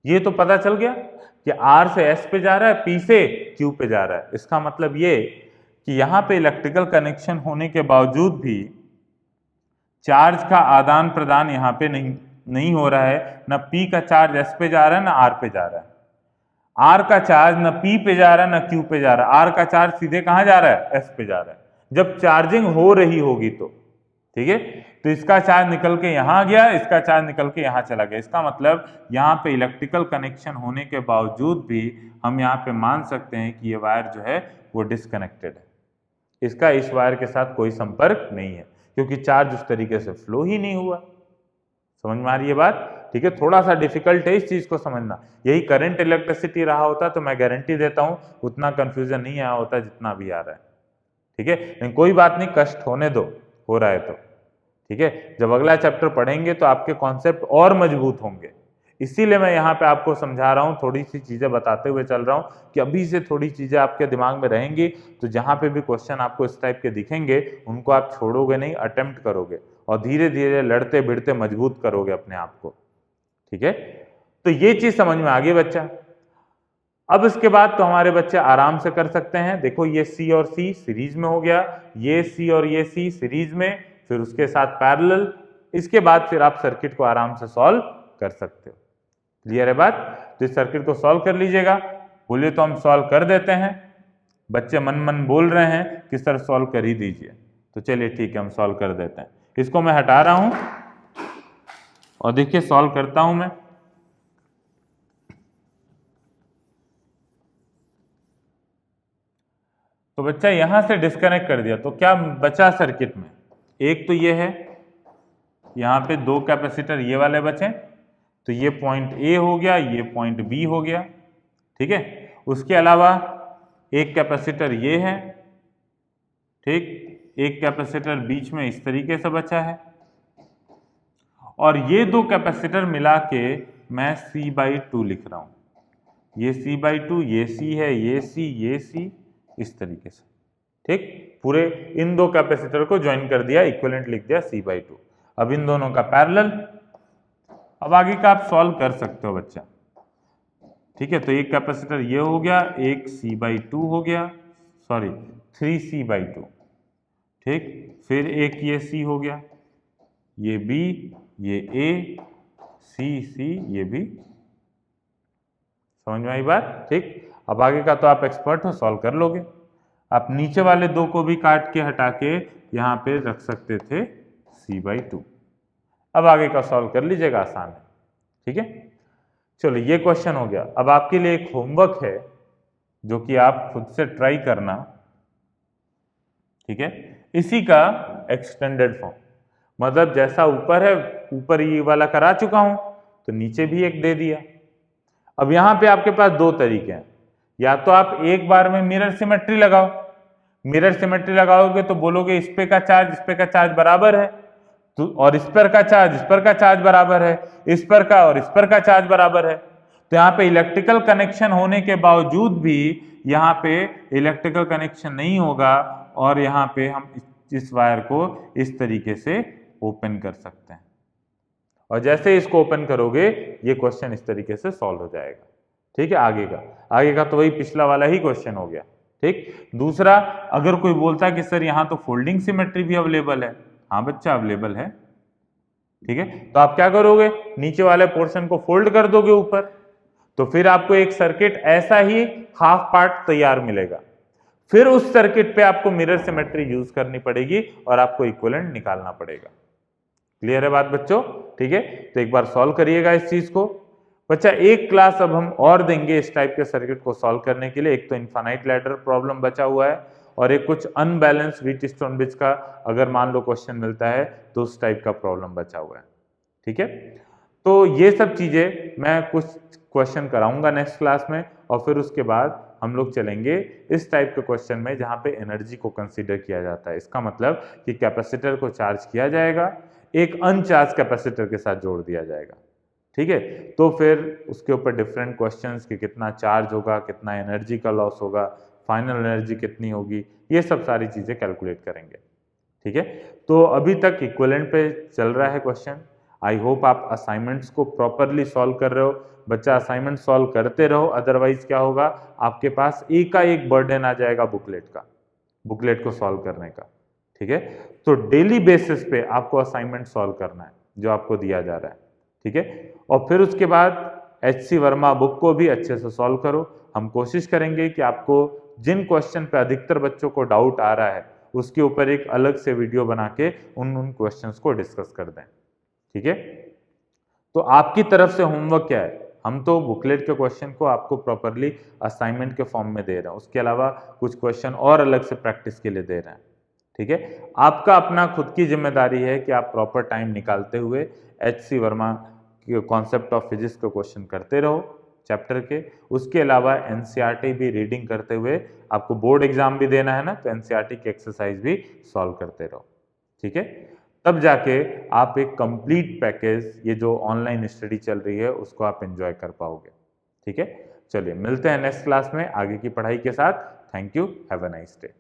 ये तो पता चल गया कि R से S पे जा रहा है, P से Q पे जा रहा है। इसका मतलब ये कि यहाँ पे इलेक्ट्रिकल कनेक्शन होने के बावजूद भी चार्ज का आदान प्रदान यहाँ पे नहीं हो रहा है। ना P का चार्ज S पे जा रहा है, ना R पे जा रहा है। R का चार्ज ना P पे जा रहा है, ना Q पे जा रहा है। R का चार्ज सीधे कहाँ जा रहा है, S पे जा रहा है, जब चार्जिंग हो रही होगी तो, ठीक है। तो इसका चार्ज निकल के यहां गया, इसका चार्ज निकल के यहां चला गया। इसका मतलब यहाँ पे इलेक्ट्रिकल कनेक्शन होने के बावजूद भी हम यहाँ पे मान सकते हैं कि ये वायर जो है वो डिस्कनेक्टेड है, इसका इस वायर के साथ कोई संपर्क नहीं है, क्योंकि चार्ज उस तरीके से फ्लो ही नहीं हुआ। समझ में आ रही है बात, ठीक है। थोड़ा सा डिफिकल्ट है इस चीज को समझना। यही करंट इलेक्ट्रिसिटी रहा होता तो मैं गारंटी देता हूं उतना कंफ्यूजन नहीं आया होता जितना भी आ रहा है, ठीक है। लेकिन कोई बात नहीं, कष्ट होने दो, हो रहा है तो, ठीक है। जब अगला चैप्टर पढ़ेंगे तो आपके कॉन्सेप्ट और मजबूत होंगे। इसीलिए मैं यहाँ पे आपको समझा रहा हूँ, थोड़ी सी चीजें बताते हुए चल रहा हूँ कि अभी से थोड़ी चीजें आपके दिमाग में रहेंगी, तो जहाँ पे भी क्वेश्चन आपको इस टाइप के दिखेंगे उनको आप छोड़ोगे नहीं, अटेम्प्ट करोगे और धीरे धीरे लड़ते भिड़ते मजबूत करोगे अपने आप को, ठीक है। तो ये चीज समझ में आ गई बच्चा। अब इसके बाद तो हमारे बच्चे आराम से कर सकते हैं। देखो ये C और C सीरीज में हो गया, ये C और ये C सीरीज में, फिर उसके साथ पैरेलल। इसके बाद फिर आप सर्किट को आराम से सॉल्व कर सकते हो। क्लियर है बात? तो इस सर्किट को सॉल्व कर लीजिएगा। बोलिए तो हम सॉल्व कर देते हैं। बच्चे मन मन बोल रहे हैं कि सर सॉल्व कर ही दीजिए, तो चलिए ठीक है, हम सॉल्व कर देते हैं। इसको मैं हटा रहा हूं और देखिए सॉल्व करता हूं मैं। तो बच्चा यहां से डिस्कनेक्ट कर दिया, तो क्या बचा सर्किट में? एक तो ये है, यहाँ पे दो कैपेसिटर ये वाले बचे, तो ये पॉइंट A हो गया, ये पॉइंट B हो गया, ठीक है। उसके अलावा एक कैपेसिटर ये है, ठीक, एक कैपेसिटर बीच में इस तरीके से बचा है, और ये दो कैपेसिटर मिला के मैं C/2 लिख रहा हूं। ये C/2, ये C है, ये C, इस तरीके से, ठीक। पूरे इन दो कैपेसिटर को ज्वाइन कर दिया, इक्विवेलेंट लिख दिया C/2। अब इन दोनों का पैरेलल। अब आगे का आप सॉल्व कर सकते हो बच्चा, ठीक है। तो एक कैपेसिटर ये हो गया, एक C/2 हो गया, सॉरी 3C/2, ठीक। फिर एक ये C हो गया, ये B, ये A, C, ये B। समझ में आई बात, ठीक। अब आगे का तो आप एक्सपर्ट हो, सॉल्व कर लोगे। आप नीचे वाले दो को भी काट के हटा के यहाँ पे रख सकते थे C/2। अब आगे का सॉल्व कर लीजिएगा, आसान है, ठीक है। चलो ये क्वेश्चन हो गया। अब आपके लिए एक होमवर्क है जो कि आप खुद से ट्राई करना, ठीक है। इसी का एक्सटेंडेड फॉर्म, मतलब जैसा ऊपर है, ऊपर ये वाला करा चुका हूं तो नीचे भी एक दे दिया। अब यहां पे आपके पास दो तरीके हैं, या तो आप एक बार में मिरर सिमेट्री लगाओ। मिरर सिमेट्री लगाओगे तो बोलोगे इस पे का चार्ज इस पे का चार्ज बराबर है, तो और इस पर का चार्ज इस पर का चार्ज बराबर है, इस पर का और इस पर का चार्ज बराबर है। तो यहाँ पे इलेक्ट्रिकल कनेक्शन होने के बावजूद भी यहाँ पे इलेक्ट्रिकल कनेक्शन नहीं होगा, और यहाँ पे हम इस वायर को इस तरीके से ओपन कर सकते हैं, और जैसे इसको ओपन करोगे ये क्वेश्चन इस तरीके से सॉल्व हो जाएगा, ठीक है। आगे का तो वही पिछला वाला ही क्वेश्चन हो गया, ठीक। दूसरा, अगर कोई बोलता है कि सर यहाँ तो फोल्डिंग सिमेट्री भी अवेलेबल है, हाँ बच्चा अवेलेबल है, ठीक है, तो आप क्या करोगे, नीचे वाले पोर्शन को फोल्ड कर दोगे ऊपर, तो फिर आपको एक सर्किट ऐसा ही हाफ पार्ट तैयार मिलेगा। फिर उस सर्किट पे आपको मिरर सिमेट्री यूज करनी पड़ेगी और आपको इक्विवेलेंट निकालना पड़ेगा। क्लियर है बात बच्चों? ठीक है, तो एक बार सॉल्व करिएगा इस चीज को। बच्चा एक क्लास अब हम और देंगे इस टाइप के सर्किट को सॉल्व करने के लिए। एक तो इनफाइनाइट लैडर प्रॉब्लम बचा हुआ है और एक कुछ अनबैलेंस व्हीटस्टोन ब्रिज का अगर मान लो क्वेश्चन मिलता है तो उस टाइप का प्रॉब्लम बचा हुआ है। ठीक है, तो ये सब चीजें मैं कुछ क्वेश्चन कराऊंगा नेक्स्ट क्लास में और फिर उसके बाद हम लोग चलेंगे इस टाइप के क्वेश्चन में जहां पे एनर्जी को कंसीडर किया जाता है। इसका मतलब कि कैपेसिटर को चार्ज किया जाएगा, एक अनचार्ज कैपेसिटर के साथ जोड़ दिया जाएगा। ठीक है, तो फिर उसके ऊपर डिफरेंट क्वेश्चंस कि कितना चार्ज होगा, कितना एनर्जी का लॉस होगा, फाइनल एनर्जी कितनी होगी, ये सब सारी चीजें कैलकुलेट करेंगे। ठीक है, तो अभी तक इक्विवेलेंट पे चल रहा है क्वेश्चन। आई होप आप असाइनमेंट्स को प्रॉपरली सॉल्व कर रहे हो। बच्चा असाइनमेंट सॉल्व करते रहो, अदरवाइज क्या होगा, आपके पास एक का एक बर्डन आ जाएगा बुकलेट को सॉल्व करने का। ठीक है, तो डेली बेसिस पे आपको असाइनमेंट सॉल्व करना है जो आपको दिया जा रहा है। ठीक है, और फिर उसके बाद HC वर्मा बुक को भी अच्छे से सॉल्व करो। हम कोशिश करेंगे कि आपको जिन क्वेश्चन पे अधिकतर बच्चों को डाउट आ रहा है उसके ऊपर एक अलग से वीडियो बना के उन क्वेश्चंस को डिस्कस कर दें। ठीक है, तो आपकी तरफ से होमवर्क क्या है, हम तो बुकलेट के क्वेश्चन को आपको प्रॉपरली असाइनमेंट के फॉर्म में दे रहे हैं, उसके अलावा कुछ क्वेश्चन और अलग से प्रैक्टिस के लिए दे रहे हैं। ठीक है, आपका अपना खुद की जिम्मेदारी है कि आप प्रॉपर टाइम निकालते हुए HC वर्मा के कॉन्सेप्ट ऑफ फिजिक्स के क्वेश्चन करते रहो चैप्टर के। उसके अलावा NCERT भी रीडिंग करते हुए, आपको बोर्ड एग्जाम भी देना है ना, तो NCERT की एक्सरसाइज भी सॉल्व करते रहो। ठीक है, तब जाके आप एक कंप्लीट पैकेज, ये जो ऑनलाइन स्टडी चल रही है उसको आप एंजॉय कर पाओगे। ठीक है, चलिए मिलते हैं नेक्स्ट क्लास में आगे की पढ़ाई के साथ। Thank you, have a nice day.